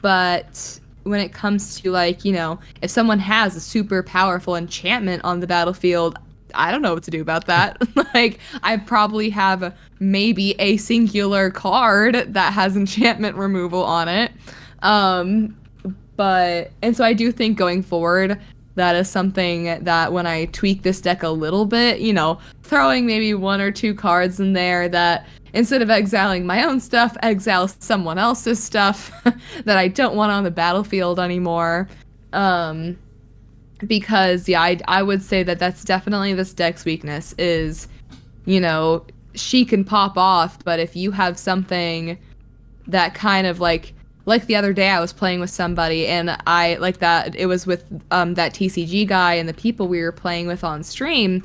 But when it comes to like, if someone has a super powerful enchantment on the battlefield, I don't know what to do about that. Like, I probably have maybe a singular card that has enchantment removal on it. And so I do think going forward, that is something that when I tweak this deck a little bit, throwing maybe 1 or 2 cards in there that instead of exiling my own stuff, exile someone else's stuff that I don't want on the battlefield anymore. Because, I would say that that's definitely this deck's weakness is, she can pop off, but if you have something that kind of like the other day I was playing with somebody and I like that it was with that TCG guy and the people we were playing with on stream,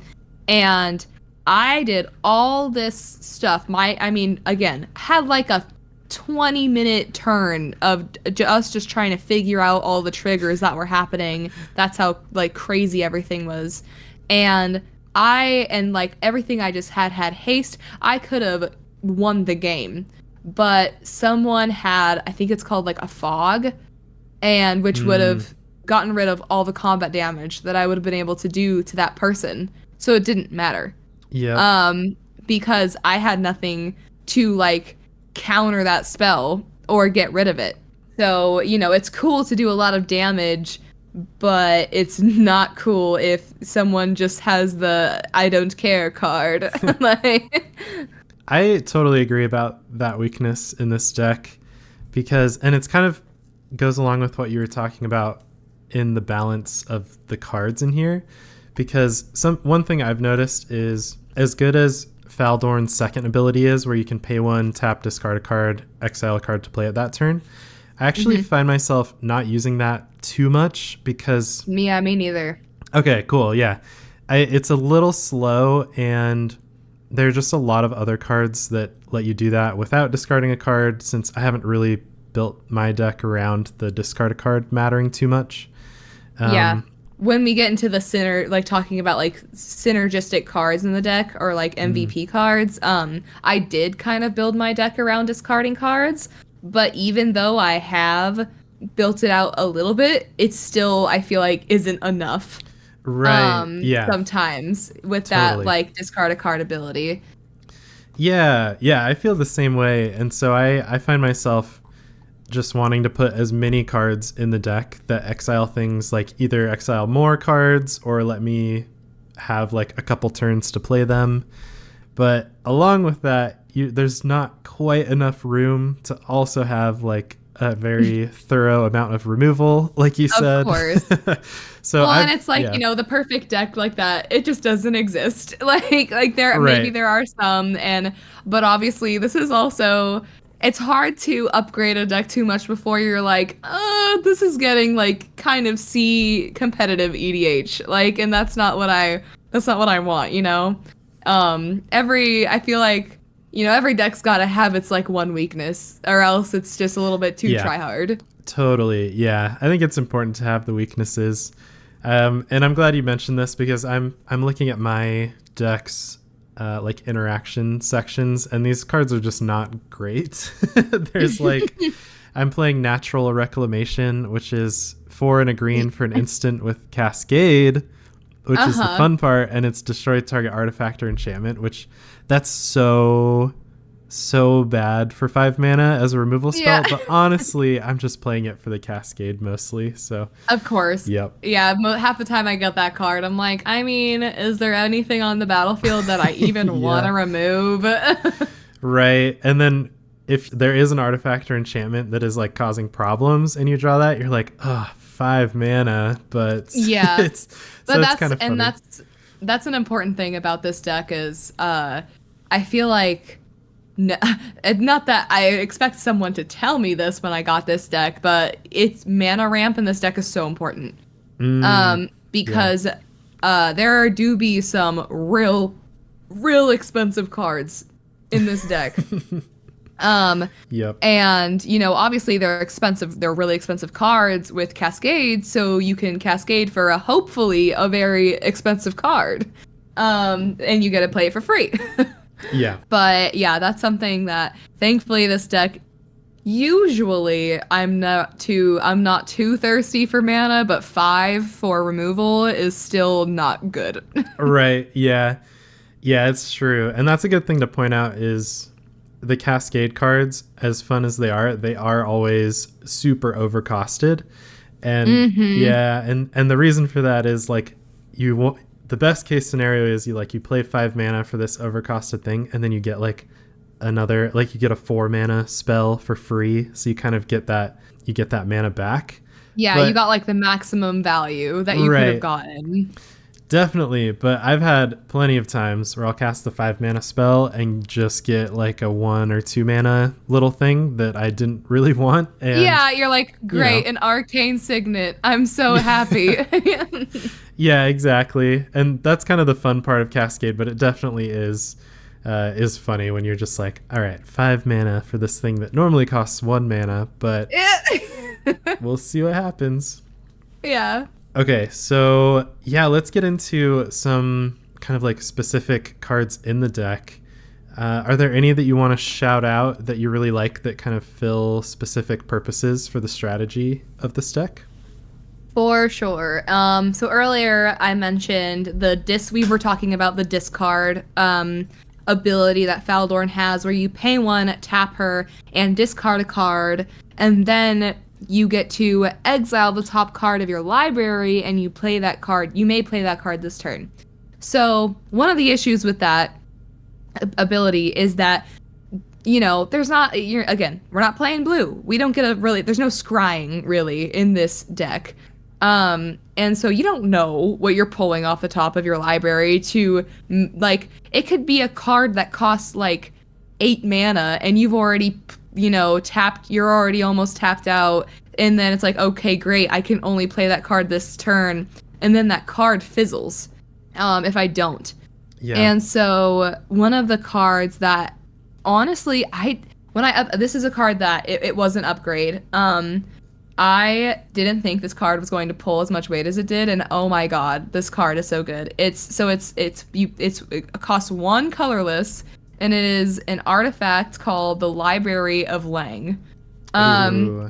and I did all this stuff. Again, had like a 20-minute turn of us just trying to figure out all the triggers that were happening. That's how like crazy everything was. And everything I just had haste. I could have won the game. But someone had, I think it's called like a fog, and which would have gotten rid of all the combat damage that I would have been able to do to that person. So it didn't matter. Yeah. Because I had nothing to like counter that spell or get rid of it. So, it's cool to do a lot of damage, but it's not cool if someone just has the I don't care card. Like I totally agree about that weakness in this deck and it's kind of goes along with what you were talking about in the balance of the cards in here, because one thing I've noticed is as good as Faldorn's second ability is, where you can pay 1, tap, discard a card, exile a card to play at that turn, I actually find myself not using that too much because... Me neither. Okay, cool, yeah. It's a little slow, and there are just a lot of other cards that let you do that without discarding a card, since I haven't really built my deck around the discard a card mattering too much. Yeah. When we get into the like talking about like synergistic cards in the deck or like MVP cards, I did kind of build my deck around discarding cards, but even though I have built it out a little bit, it still, I feel like, isn't enough. Right. Sometimes with that like discard a card ability. Yeah, I feel the same way, and so I find myself just wanting to put as many cards in the deck that exile things, like either exile more cards or let me have like a couple turns to play them. But along with that, there's not quite enough room to also have like a very thorough amount of removal, like you said. Of course. And it's like, the perfect deck like that, it just doesn't exist. Like there, maybe there are some, but obviously this is also, it's hard to upgrade a deck too much before you're like, this is getting like kind of C competitive EDH. Like, and that's not what I want, I feel like, every deck's got to have its like one weakness, or else it's just a little bit too try hard. Totally. Yeah. I think it's important to have the weaknesses. And I'm glad you mentioned this, because I'm looking at my deck's like interaction sections, and these cards are just not great. There's like, I'm playing Natural Reclamation, which is 4 and a green for an instant with Cascade, which is the fun part, and it's destroy target artifact or enchantment, which that's so bad for 5 mana as a removal spell. But honestly, I'm just playing it for the Cascade mostly. So of course. Yep. Yeah, half the time I get that card, I'm like, is there anything on the battlefield that I even want to remove? Right. And then if there is an artifact or enchantment that is like causing problems and you draw that, you're like, 5 mana, but it's kind of funny. That's an important thing about this deck is I feel like, not that I expect someone to tell me this when I got this deck, but it's mana ramp in this deck is so important. Because there do be some real expensive cards in this deck. Yep. And, obviously they're expensive. They're really expensive cards with Cascade, so you can Cascade for hopefully a very expensive card. And you get to play it for free. Yeah. But yeah, that's something that thankfully this deck, usually I'm not too thirsty for mana, but 5 for removal is still not good. Right. Yeah. Yeah, it's true. And that's a good thing to point out is the Cascade cards, as fun as they are always super overcosted. And and the reason for that is like the best case scenario is you play 5 mana for this overcosted thing, and then you get like another, like you get a 4 mana spell for free, so you kind of get that mana back. Yeah, you got like the maximum value that you could have gotten. Definitely, but I've had plenty of times where I'll cast the 5 mana spell and just get like a 1 or 2 mana little thing that I didn't really want. And, yeah, you're like, great, an arcane signet. I'm so happy. Yeah, exactly. And that's kind of the fun part of Cascade, but it definitely is funny when you're just like, all right, 5 mana for this thing that normally costs 1 mana, but we'll see what happens. Yeah. Okay, so yeah, let's get into some kind of like specific cards in the deck. Are there any that you want to shout out that you really like that kind of fill specific purposes for the strategy of this deck? For sure. So earlier I mentioned we were talking about the discard ability that Faldorn has, where you pay 1, tap her, and discard a card, and then you get to exile the top card of your library, and you play that card. You may play that card this turn. So one of the issues with that ability is that, there's not, we're not playing blue. We don't get there's no scrying really in this deck. And so you don't know what you're pulling off the top of your library to, like, it could be a card that costs like 8 mana and you've already, you're already almost tapped out. And then it's like, okay, great, I can only play that card this turn. And then that card fizzles, if I don't. Yeah. And so one of the cards that, honestly, this is a card that it was an upgrade. I didn't think this card was going to pull as much weight as it did, and oh my god, this card is so good. It costs 1 colorless, and it is an artifact called the Library of Lang. Ooh.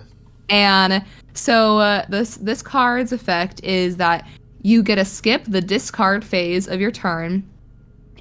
And so this card's effect is that you get to skip the discard phase of your turn.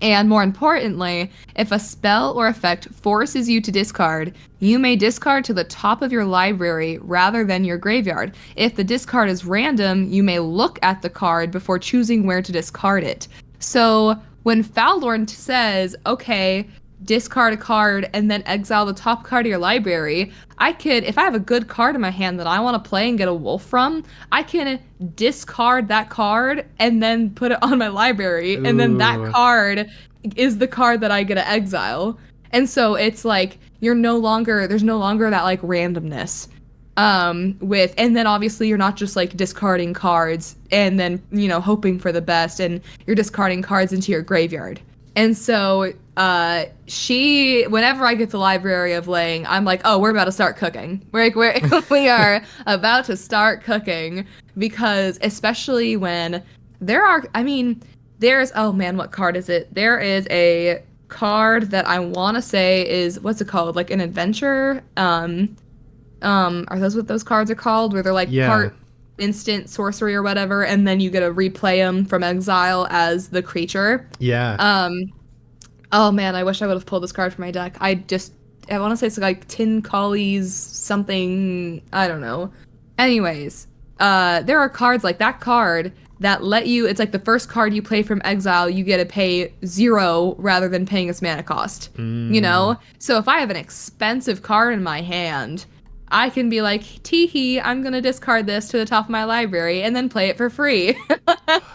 And more importantly, if a spell or effect forces you to discard, you may discard to the top of your library rather than your graveyard. If the discard is random, you may look at the card before choosing where to discard it. So when Faldorn says, okay, discard a card and then exile the top card of your library, I could, if I have a good card in my hand that I want to play and get a wolf from, I can discard that card and then put it on my library. And then that card is the card that I get to exile. And so it's like, there's no longer that like randomness. And then obviously you're not just like discarding cards and then, hoping for the best, and you're discarding cards into your graveyard. And so whenever I get the Library of Lang, I'm like, oh, we're about to start cooking. We are about to start cooking, because especially when oh man, what card is it? There is a card that I want to say is, what's it called? Like an adventure? Are those what those cards are called? Where they're like part instant sorcery or whatever, and then you get to replay them from exile as the creature. Yeah. Oh man, I wish I would have pulled this card from my deck. I want to say it's like Tin Collies something, I don't know. Anyways, there are cards like that card that let you, it's like the first card you play from exile, you get to pay 0 rather than paying its mana cost. So if I have an expensive card in my hand, I can be like, teehee, I'm going to discard this to the top of my library and then play it for free.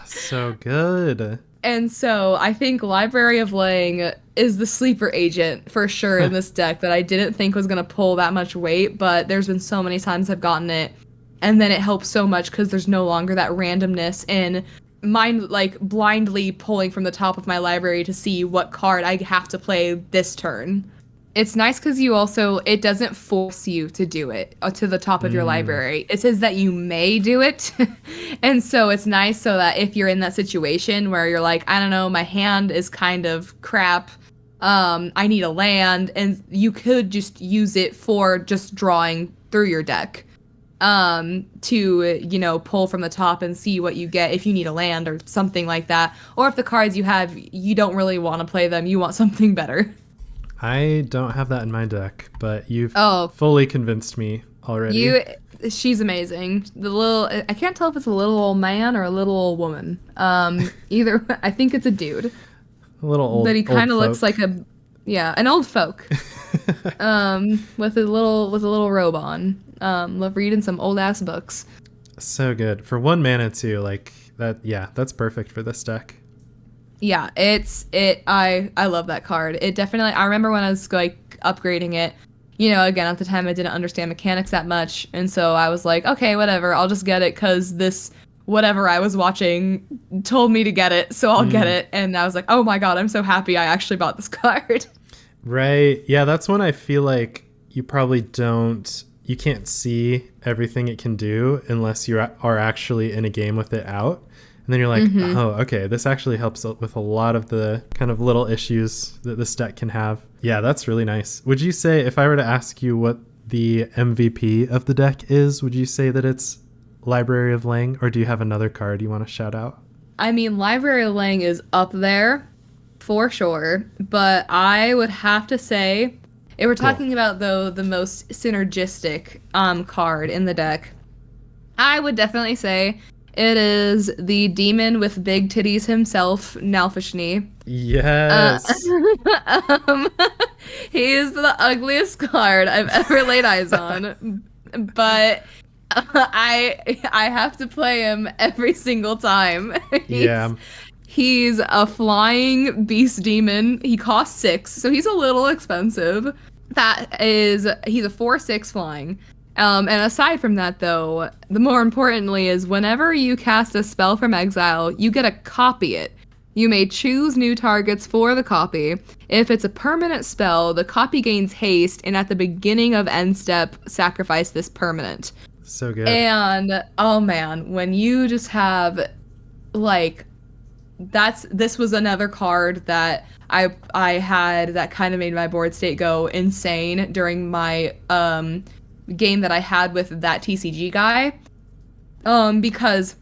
So good. And so I think Library of Lang is the sleeper agent for sure in this deck that I didn't think was going to pull that much weight, but there's been so many times I've gotten it. And then it helps so much because there's no longer that randomness in blindly pulling from the top of my library to see what card I have to play this turn. It's nice because it doesn't force you to do it to the top of your library. It says that you may do it. And so it's nice so that if you're in that situation where you're like, I don't know, my hand is kind of crap, I need a land, and you could just use it for just drawing through your deck to, pull from the top and see what you get if you need a land or something like that. Or if the cards you have, you don't really want to play them, you want something better. I don't have that in my deck, but you've fully convinced me already. She's amazing. I can't tell if it's a little old man or a little old woman. Either, I think it's a dude. A little old. But he kind of looks like an old folk. with a little robe on. Love reading some old ass books. So good. For 1 mana too, like that. Yeah, that's perfect for this deck. Yeah, I love that card. It definitely, I remember when I was like upgrading it, again, at the time I didn't understand mechanics that much. And so I was like, okay, whatever, I'll just get it because this, whatever I was watching told me to get it. So I'll get it. And I was like, oh my God, I'm so happy I actually bought this card. Right. Yeah, that's when I feel like you can't see everything it can do unless you are actually in a game with it out. And then you're like, oh, okay, this actually helps with a lot of the kind of little issues that this deck can have. Yeah, that's really nice. Would you say, if I were to ask you what the MVP of the deck is, would you say that it's Library of Lang, or do you have another card you want to shout out? I mean, Library of Lang is up there for sure, but I would have to say, if we're talking about, though, the most synergistic card in the deck, I would definitely say It is the demon with big titties himself, Nalfashnee. Yes. Um, he is the ugliest card I've ever laid eyes on, but I have to play him every single time. Yeah. He's a flying beast demon. He costs 6, so he's a little expensive. He's a 4/6 flying. And aside from that, though, the more importantly is whenever you cast a spell from exile, you get to copy it. You may choose new targets for the copy. If it's a permanent spell, the copy gains haste, and at the beginning of end step, sacrifice this permanent. So good. And oh man, when you just have like this was another card that I had that kind of made my board state go insane during my game that I had with that TCG guy. Because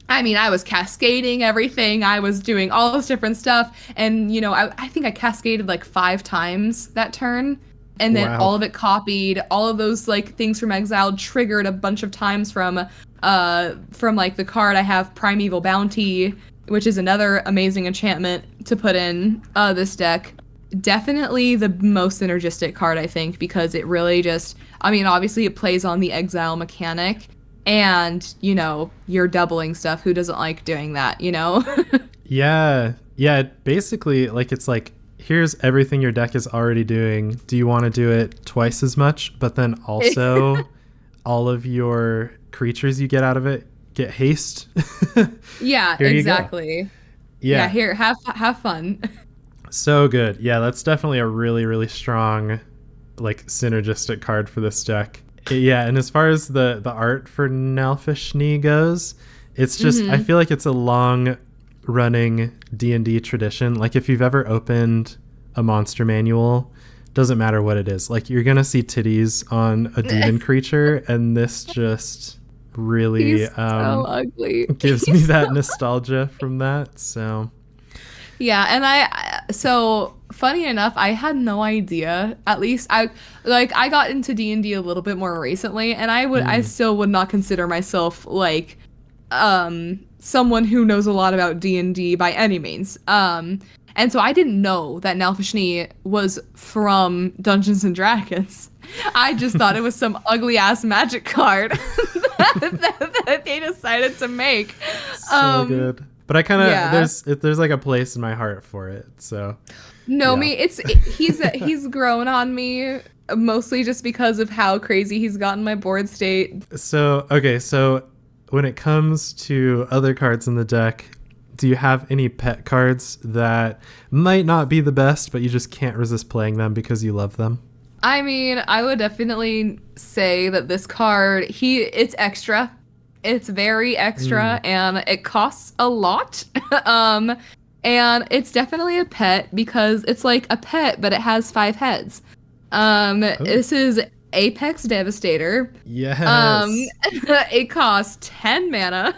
I mean, I was cascading everything. I was doing all this different stuff. And, you know, I think I cascaded like 5 times that turn. And then all of it copied. All of those like things from exile triggered a bunch of times from like the card I have, Primeval Bounty, which is another amazing enchantment to put in this deck. Definitely the most synergistic card, I think, because it really just, I mean, obviously it plays on the exile mechanic. And, you know, you're doubling stuff. Who doesn't like doing that, you know? Yeah. Basically, like, it's like, here's everything your deck is already doing. Do you want to do it twice as much? But then also all of your creatures you get out of it get haste. Yeah, exactly. Yeah, here, have fun. So good. Yeah, that's definitely a really, really strong, like, synergistic card for this deck. Yeah, and as far as the art for Nalfashnee goes, it's just, I feel like it's a long running D&D tradition. Like, if you've ever opened a monster manual, doesn't matter what it is, like, you're gonna see titties on a demon creature, and this just really He's so ugly. gives me that nostalgia from that. So yeah, and so funny enough, I had no idea. At least I got into D&D a little bit more recently, and I still would not consider myself like someone who knows a lot about D&D by any means. And so I didn't know that Nalfashnee was from Dungeons and Dragons. I just thought it was some ugly ass magic card that they decided to make. So good. But I kind of there's like a place in my heart for it. So he's grown on me mostly just because of how crazy he's gotten my board state. So when it comes to other cards in the deck, do you have any pet cards that might not be the best, but you just can't resist playing them because you love them? I mean, I would definitely say that this card, it's extra. It's very extra, and it costs a lot. And it's definitely a pet because it's like a pet, but it has 5 heads. This is Apex Devastator. Yes. It costs 10 mana.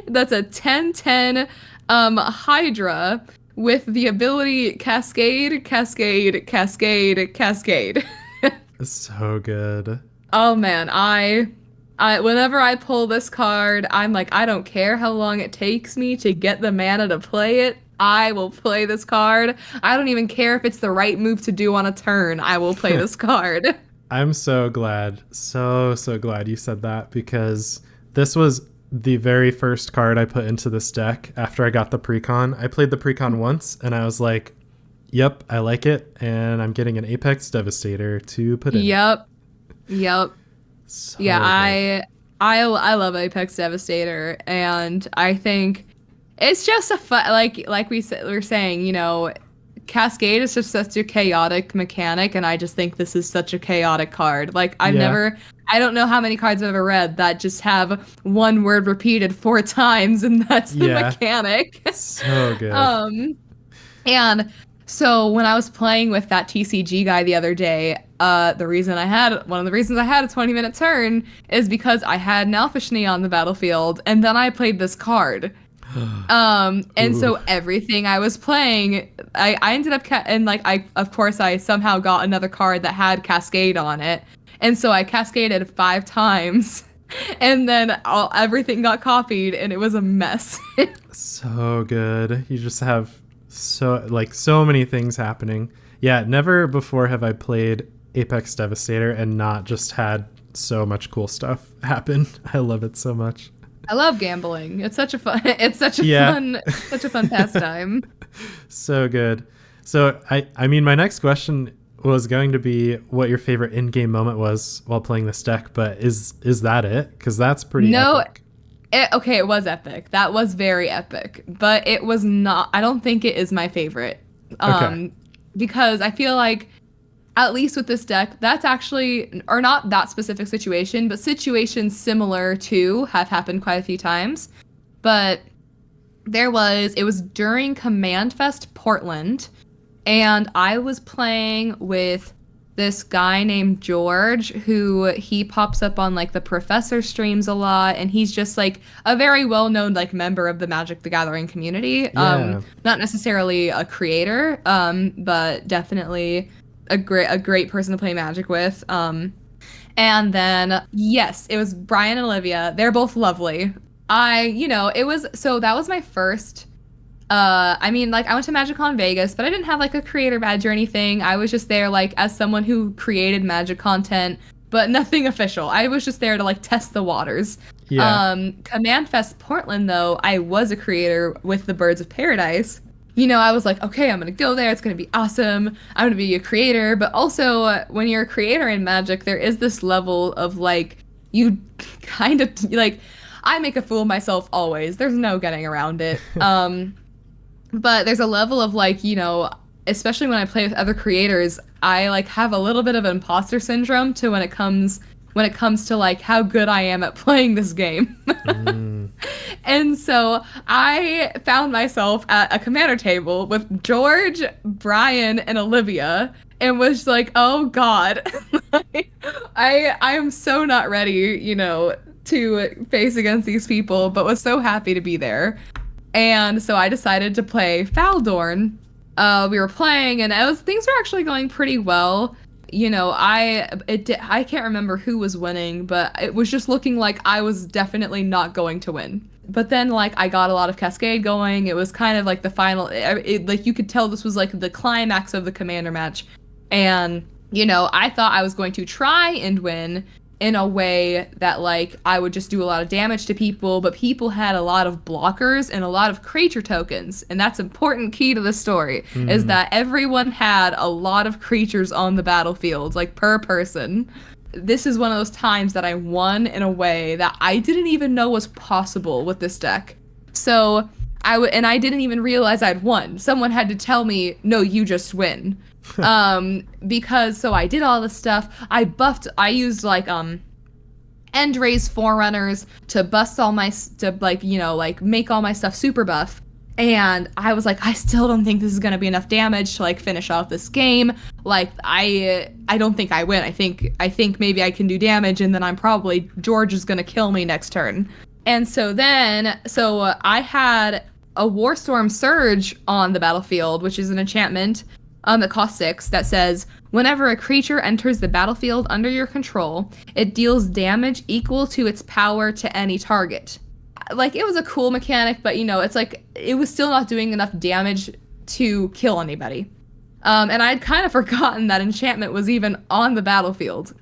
That's a 10/10 Hydra with the ability Cascade, Cascade, Cascade, Cascade. So good. Oh man, I whenever I pull this card, I'm like, I don't care how long it takes me to get the mana to play it. I will play this card. I don't even care if it's the right move to do on a turn. I will play this card. I'm so glad. So glad you said that, because this was the very first card I put into this deck after I got the precon. I played the precon once and I was like, yep, I like it, and I'm getting an Apex Devastator to put in. Yep. So yeah, I love Apex Devastator, and I think it's just a fun, like we're saying, you know, Cascade is just such a chaotic mechanic, and I just think this is such a chaotic card. Like, I don't know how many cards I've ever read that just have one word repeated 4 times, and that's the mechanic. So good. And so when I was playing with that TCG guy the other day, one of the reasons I had a 20-minute turn is because I had Nalfashnee on the battlefield, and then I played this card. And so everything I was playing, I ended up I somehow got another card that had Cascade on it, and so I cascaded 5 times And then everything got copied and it was a mess. So good. You just have so many things happening. Yeah, never before have I played Apex Devastator and not just had so much cool stuff happen. I love it so much. I love gambling. It's such a fun fun pastime. So good. So I mean my next question was going to be what your favorite in-game moment was while playing this deck, but is that it? Because that's pretty epic. It was epic. That was very epic, but it was not. I don't think it is my favorite. Because I feel like, at least with this deck, that's actually, or not that specific situation, but situations similar to have happened quite a few times. But it was during Command Fest Portland, and I was playing with this guy named George, who he pops up on like the Professor streams a lot, and he's just like a very well-known like member of the Magic the Gathering community. Yeah. Not necessarily a creator, but definitely a great person to play Magic with. And then yes, it was Brian and Olivia. They're both lovely. That was my first. I went to MagicCon Vegas, but I didn't have like a creator badge or anything. I was just there like as someone who created Magic content, but nothing official. I was just there to like test the waters. Yeah. Command Fest Portland though, I was a creator with the Birds of Paradise. I was like, okay, I'm gonna go there. It's gonna be awesome. I'm gonna be a creator. But also, when you're a creator in Magic, there is this level of like, you kind of like, I make a fool of myself always. There's no getting around it. But there's a level of like, especially when I play with other creators, I like have a little bit of imposter syndrome to when it comes to like how good I am at playing this game. And so I found myself at a commander table with George, Brian, and Olivia, and was like, oh God, I am so not ready, to face against these people, but was so happy to be there. And so I decided to play Faldorn. We were playing, and things were actually going pretty well. I can't remember who was winning, but it was just looking like I was definitely not going to win. But then, like, I got a lot of Cascade going. It was kind of like the final. Like, you could tell this was like the climax of the Commander match. And, I thought I was going to try and win in a way that like I would just do a lot of damage to people, but people had a lot of blockers and a lot of creature tokens, and that's important key to the story, is that everyone had a lot of creatures on the battlefield, like per person. This is one of those times that I won in a way that I didn't even know was possible with this deck. So I didn't even realize I'd won. Someone had to tell me, no, you just win. Because so I did all this stuff. I used like Endray's Forerunners to bust all my make all my stuff super buff. And I was like, I still don't think this is gonna be enough damage to like finish off this game. Like I don't think I win. I think maybe I can do damage, and then George is gonna kill me next turn. And so I had a Warstorm Surge on the battlefield, which is an enchantment that costs 6, that says, whenever a creature enters the battlefield under your control, it deals damage equal to its power to any target. Like, it was a cool mechanic, but, it's like, it was still not doing enough damage to kill anybody. And I'd kind of forgotten that enchantment was even on the battlefield.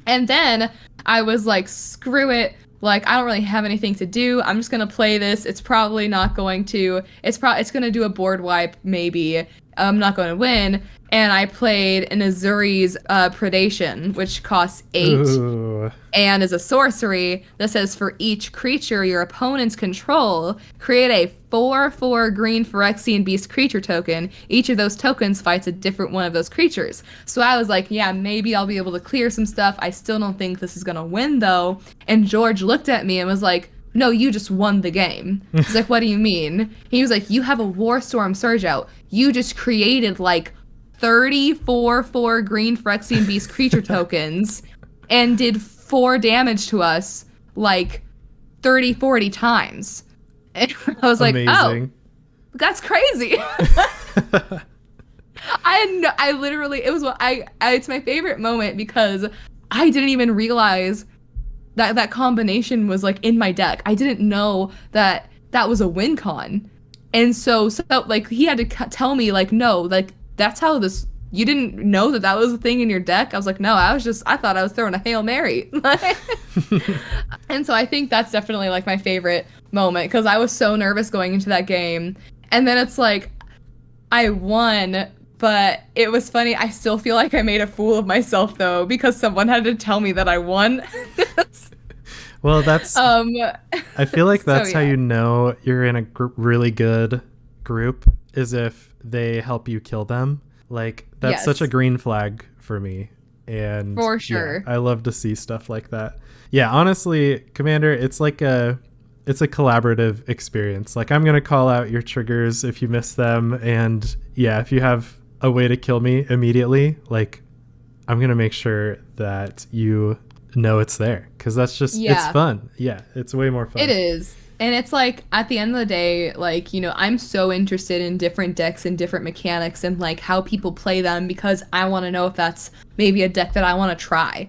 And then I was like, screw it. Like, I don't really have anything to do. I'm just going to play this. It's probably not going to... It's going to do a board wipe, maybe. I'm not going to win. And I played an Azuri's Predation, which costs 8. Ooh. And is a sorcery that says for each creature your opponents control, create a 4/4 green Phyrexian Beast creature token. Each of those tokens fights a different one of those creatures. So I was like, yeah, maybe I'll be able to clear some stuff. I still don't think this is going to win, though. And George looked at me and was like, no, you just won the game. He's like, what do you mean? He was like, you have a Warstorm Surge out. You just created like 4/4 green Phyrexian Beast creature tokens and did 4 damage to us like 30-40 times. And I was like, amazing. Oh, that's crazy. I literally, it's my favorite moment because I didn't even realize that combination was like in my deck. I didn't know that that was a win con. And so like he had to tell me like, no, like that's how this, you didn't know that that was a thing in your deck? I was like, no, I thought I was throwing a Hail Mary. And so I think that's definitely like my favorite moment, because I was so nervous going into that game. And then it's like, I won, but it was funny. I still feel like I made a fool of myself though, because someone had to tell me that I won. Well, that's, I feel like that's how you know you're in a really good group, is if they help you kill them. Like, that's such a green flag for me. And for sure. Yeah, I love to see stuff like that. Yeah, honestly, Commander, it's like it's a collaborative experience. Like, I'm going to call out your triggers if you miss them. And yeah, if you have a way to kill me immediately, like, I'm going to make sure that you know it's there. Because that's just, it's fun. Yeah, it's way more fun. It is. And it's like, at the end of the day, like, you know, I'm so interested in different decks and different mechanics and like how people play them, because I want to know if that's maybe a deck that I want to try.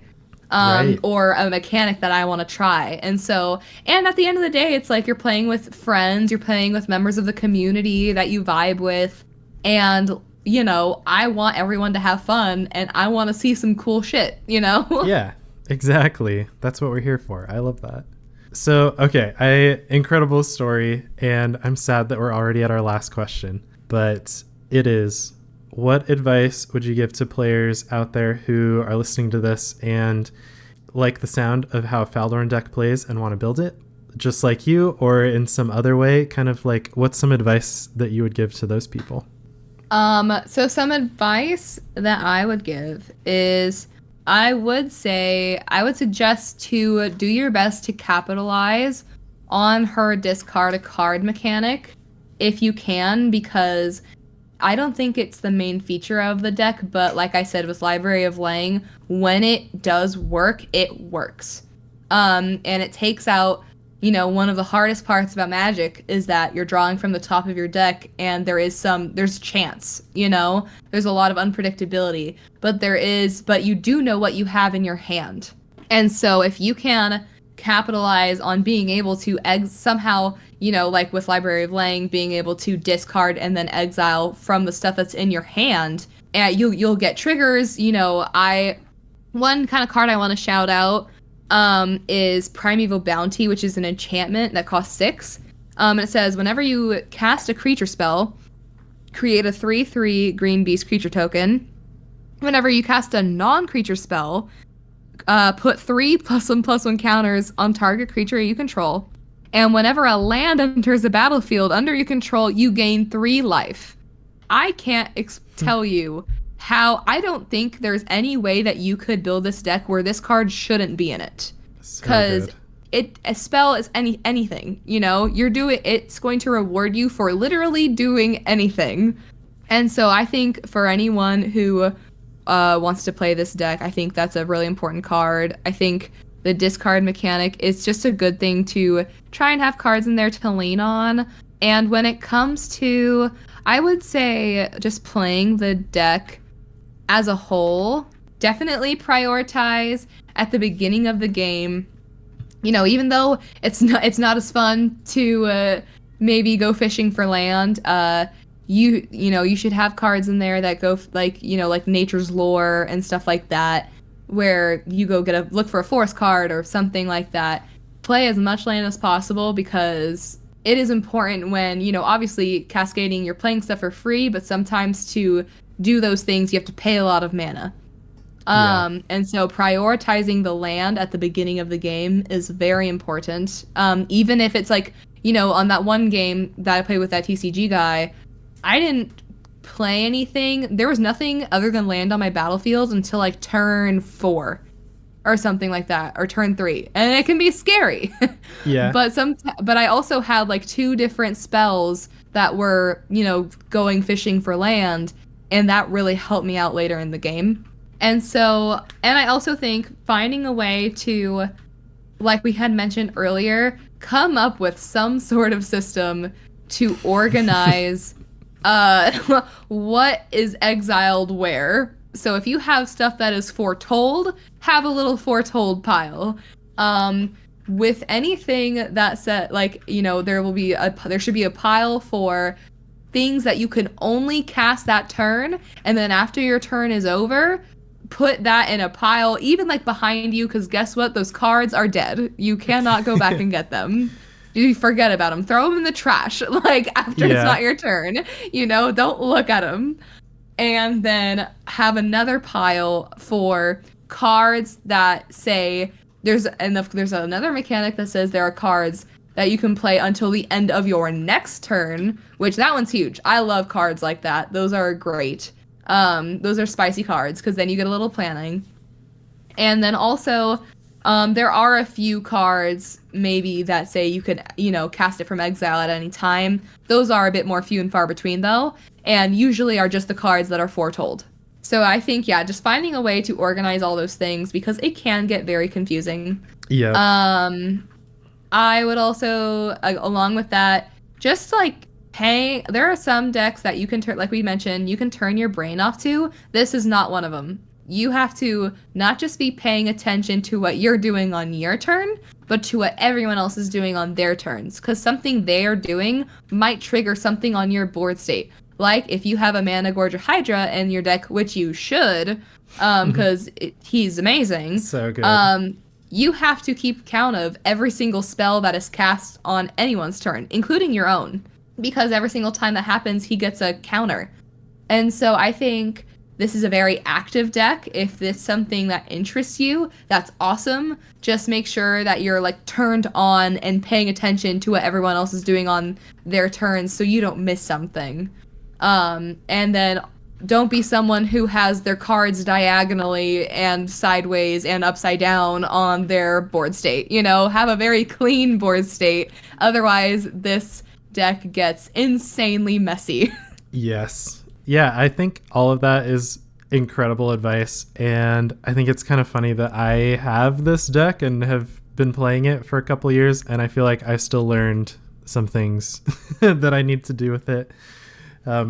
Right. Or a mechanic that I want to try. And so, and at the end of the day, it's like you're playing with friends, you're playing with members of the community that you vibe with. And, you know, I want everyone to have fun and I want to see some cool shit, you know? Yeah, exactly. That's what we're here for. I love that. So, okay, incredible story, and I'm sad that we're already at our last question, but it is, what advice would you give to players out there who are listening to this and like the sound of how a Faldorn deck plays and want to build it, just like you, or in some other way? Kind of like, what's some advice that you would give to those people? So some advice that I would give is, I would suggest to do your best to capitalize on her discard a card mechanic if you can, because I don't think it's the main feature of the deck, but like I said with Library of Lang, when it does work, it works. And it takes out, you know, one of the hardest parts about Magic is that you're drawing from the top of your deck and there's chance, you know? There's a lot of unpredictability, but you do know what you have in your hand. And so if you can capitalize on being able to somehow, you know, like with Library of Lang, being able to discard and then exile from the stuff that's in your hand, and you'll get triggers. You know, one kind of card I want to shout out is Primeval Bounty, which is an enchantment that costs 6. And it says, whenever you cast a creature spell, create a 3/3 green beast creature token. Whenever you cast a non-creature spell, put 3 +1/+1 counters on target creature you control. And whenever a land enters the battlefield under your control, you gain 3 life. I can't tell you how, I don't think there's any way that you could build this deck where this card shouldn't be in it. Because a spell is anything, you know? It's going to reward you for literally doing anything. And so I think for anyone who wants to play this deck, I think that's a really important card. I think the discard mechanic is just a good thing to try and have cards in there to lean on. And when it comes to, I would say, just playing the deck as a whole, definitely prioritize at the beginning of the game. You know, even though it's not as fun to maybe go fishing for land, you should have cards in there that go like Nature's Lore and stuff like that, where you go look for a forest card or something like that. Play as much land as possible, because it is important when, you know, obviously cascading, you're playing stuff for free, but sometimes to do those things, you have to pay a lot of mana. And so prioritizing the land at the beginning of the game is very important. Even if it's like, you know, on that one game that I played with that TCG guy, I didn't play anything. There was nothing other than land on my battlefield until like turn 4 or something like that, or turn 3. And it can be scary. Yeah. But I also had like 2 different spells that were, you know, going fishing for land, and that really helped me out later in the game. And I also think finding a way to, like we had mentioned earlier, come up with some sort of system to organize what is exiled where. So if you have stuff that is foretold, have a little foretold pile. With anything that said, like, you know, there should be a pile for things that you can only cast that turn, and then after your turn is over, put that in a pile, even like behind you, because guess what? Those cards are dead. You cannot go back and get them. You forget about them. Throw them in the trash, like, after it's not your turn. You know, don't look at them. And then have another pile for cards that say there's another mechanic that says there are cards that you can play until the end of your next turn, which that one's huge. I love cards like that. Those are great. Those are spicy cards because then you get a little planning. And then also, there are a few cards maybe that say you could, you know, cast it from exile at any time. Those are a bit more few and far between though, and usually are just the cards that are foretold. So I think, yeah, just finding a way to organize all those things because it can get very confusing. Yeah. I would also, along with that, just like there are some decks that you can turn, like we mentioned, you can turn your brain off to. This is not one of them. You have to not just be paying attention to what you're doing on your turn, but to what everyone else is doing on their turns. Because something they are doing might trigger something on your board state. Like if you have a Mana Gorger Hydra in your deck, which you should, because he's amazing. So good. You have to keep count of every single spell that is cast on anyone's turn, including your own. Because every single time that happens, he gets a counter. And so I think this is a very active deck. If this is something that interests you, that's awesome. Just make sure that you're like turned on and paying attention to what everyone else is doing on their turns so you don't miss something. And then don't be someone who has their cards diagonally and sideways and upside down on their board state. You know, have a very clean board state. Otherwise, this deck gets insanely messy. Yes. Yeah, I think all of that is incredible advice. And I think it's kind of funny that I have this deck and have been playing it for a couple years. And I feel like I still learned some things that I need to do with it.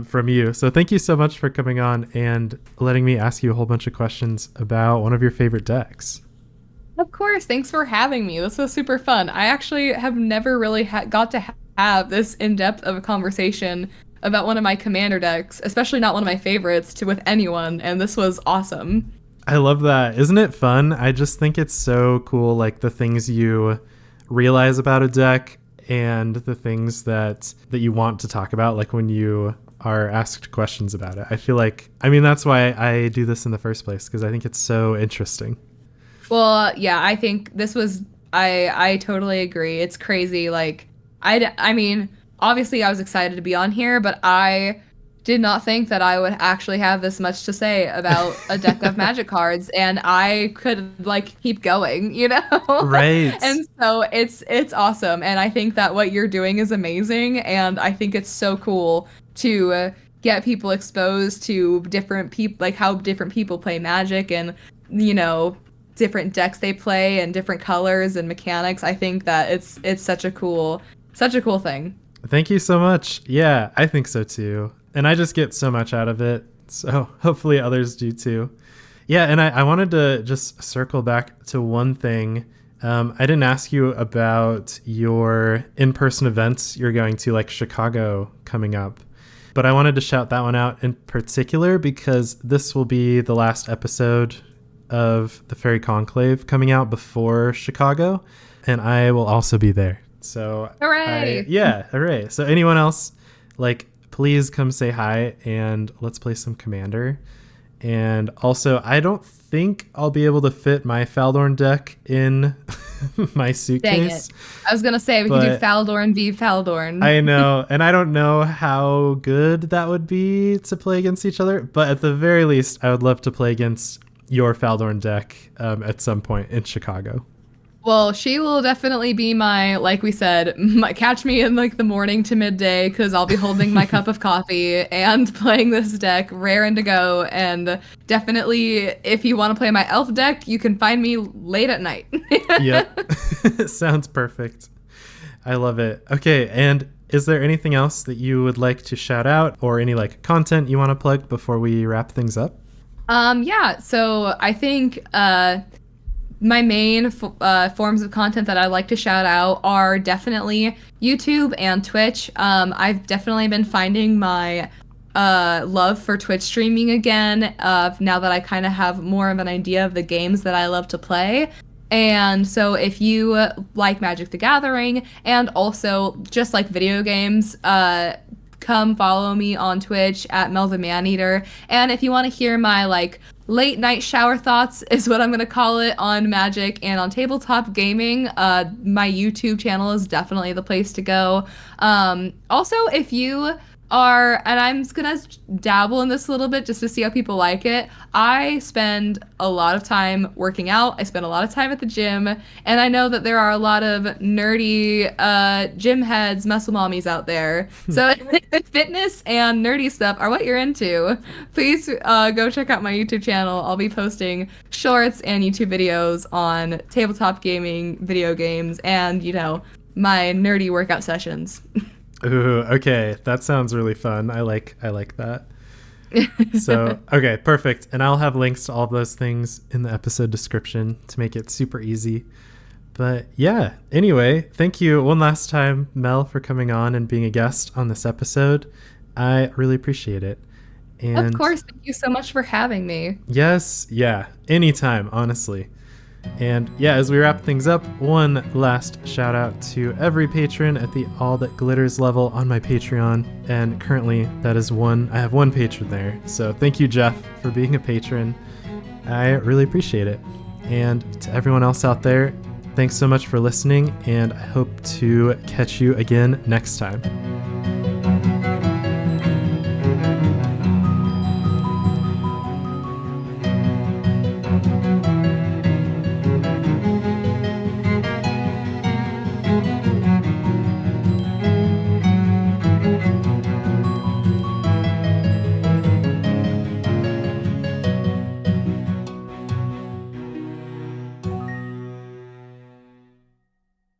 From you. So thank you so much for coming on and letting me ask you a whole bunch of questions about one of your favorite decks. Of course. Thanks for having me. This was super fun. I actually have never really got to have this in-depth of a conversation about one of my commander decks, especially not one of my favorites, with anyone. And this was awesome. I love that. Isn't it fun? I just think it's so cool, like the things you realize about a deck and the things that you want to talk about, like when you are asked questions about it. I feel like, I mean, that's why I do this in the first place, because I think it's so interesting. Well, yeah, I think this was, I totally agree. It's crazy. Like, I mean, obviously I was excited to be on here, but I did not think that I would actually have this much to say about a deck of Magic cards, and I could like keep going, you know? Right. And so it's awesome, and I think that what you're doing is amazing, and I think it's so cool to get people exposed to different people, like how different people play Magic, and you know, different decks they play and different colors and mechanics. I think that it's such a cool thing. Thank you so much. Yeah, I think so too. And I just get so much out of it. So hopefully others do too. Yeah, and I wanted to just circle back to one thing. I didn't ask you about your in-person events you're going to, like Chicago coming up. But I wanted to shout that one out in particular because this will be the last episode of the Faerie Conclave coming out before Chicago. And I will also be there. So hooray! Hooray. So anyone else, like, please come say hi and let's play some Commander. And also, I don't think I'll be able to fit my Faldorn deck in my suitcase. Dang it. I was going to say we could do Faldorn v Faldorn. I know. And I don't know how good that would be to play against each other. But at the very least, I would love to play against your Faldorn deck at some point in Chicago. Well, she will definitely be my, like we said, catch me in like the morning to midday because I'll be holding my cup of coffee and playing this deck, raring to go. And definitely, if you want to play my elf deck, you can find me late at night. Yep. Sounds perfect. I love it. Okay, and is there anything else that you would like to shout out or any like content you want to plug before we wrap things up? Yeah, so I think my main forms of content that I like to shout out are definitely YouTube and Twitch. I've definitely been finding my love for Twitch streaming again, now that I kind of have more of an idea of the games that I love to play. And so if you like Magic the Gathering and also just like video games, come follow me on Twitch at Mel the Maneater. And if you want to hear my like late night shower thoughts is what I'm going to call it on Magic and on tabletop gaming, my YouTube channel is definitely the place to go. Also, if you are, and I'm just gonna dabble in this a little bit just to see how people like it. I spend a lot of time working out. I spend a lot of time at the gym, and I know that there are a lot of nerdy gym heads, muscle mommies out there. So if fitness and nerdy stuff are what you're into, please go check out my YouTube channel. I'll be posting shorts and YouTube videos on tabletop gaming, video games, and my nerdy workout sessions. Ooh, okay. That sounds really fun. I like that. So, okay, perfect. And I'll have links to all of those things in the episode description to make it super easy. But yeah, anyway, thank you one last time, Mel, for coming on and being a guest on this episode. I really appreciate it. And of course, thank you so much for having me. Yes, yeah, anytime, honestly. And yeah, as we wrap things up, one last shout out to every patron at the All That Glitters level on my Patreon. And currently that is I have one patron there. So thank you, Jeff, for being a patron. I really appreciate it. And to everyone else out there, thanks so much for listening, and I hope to catch you again next time.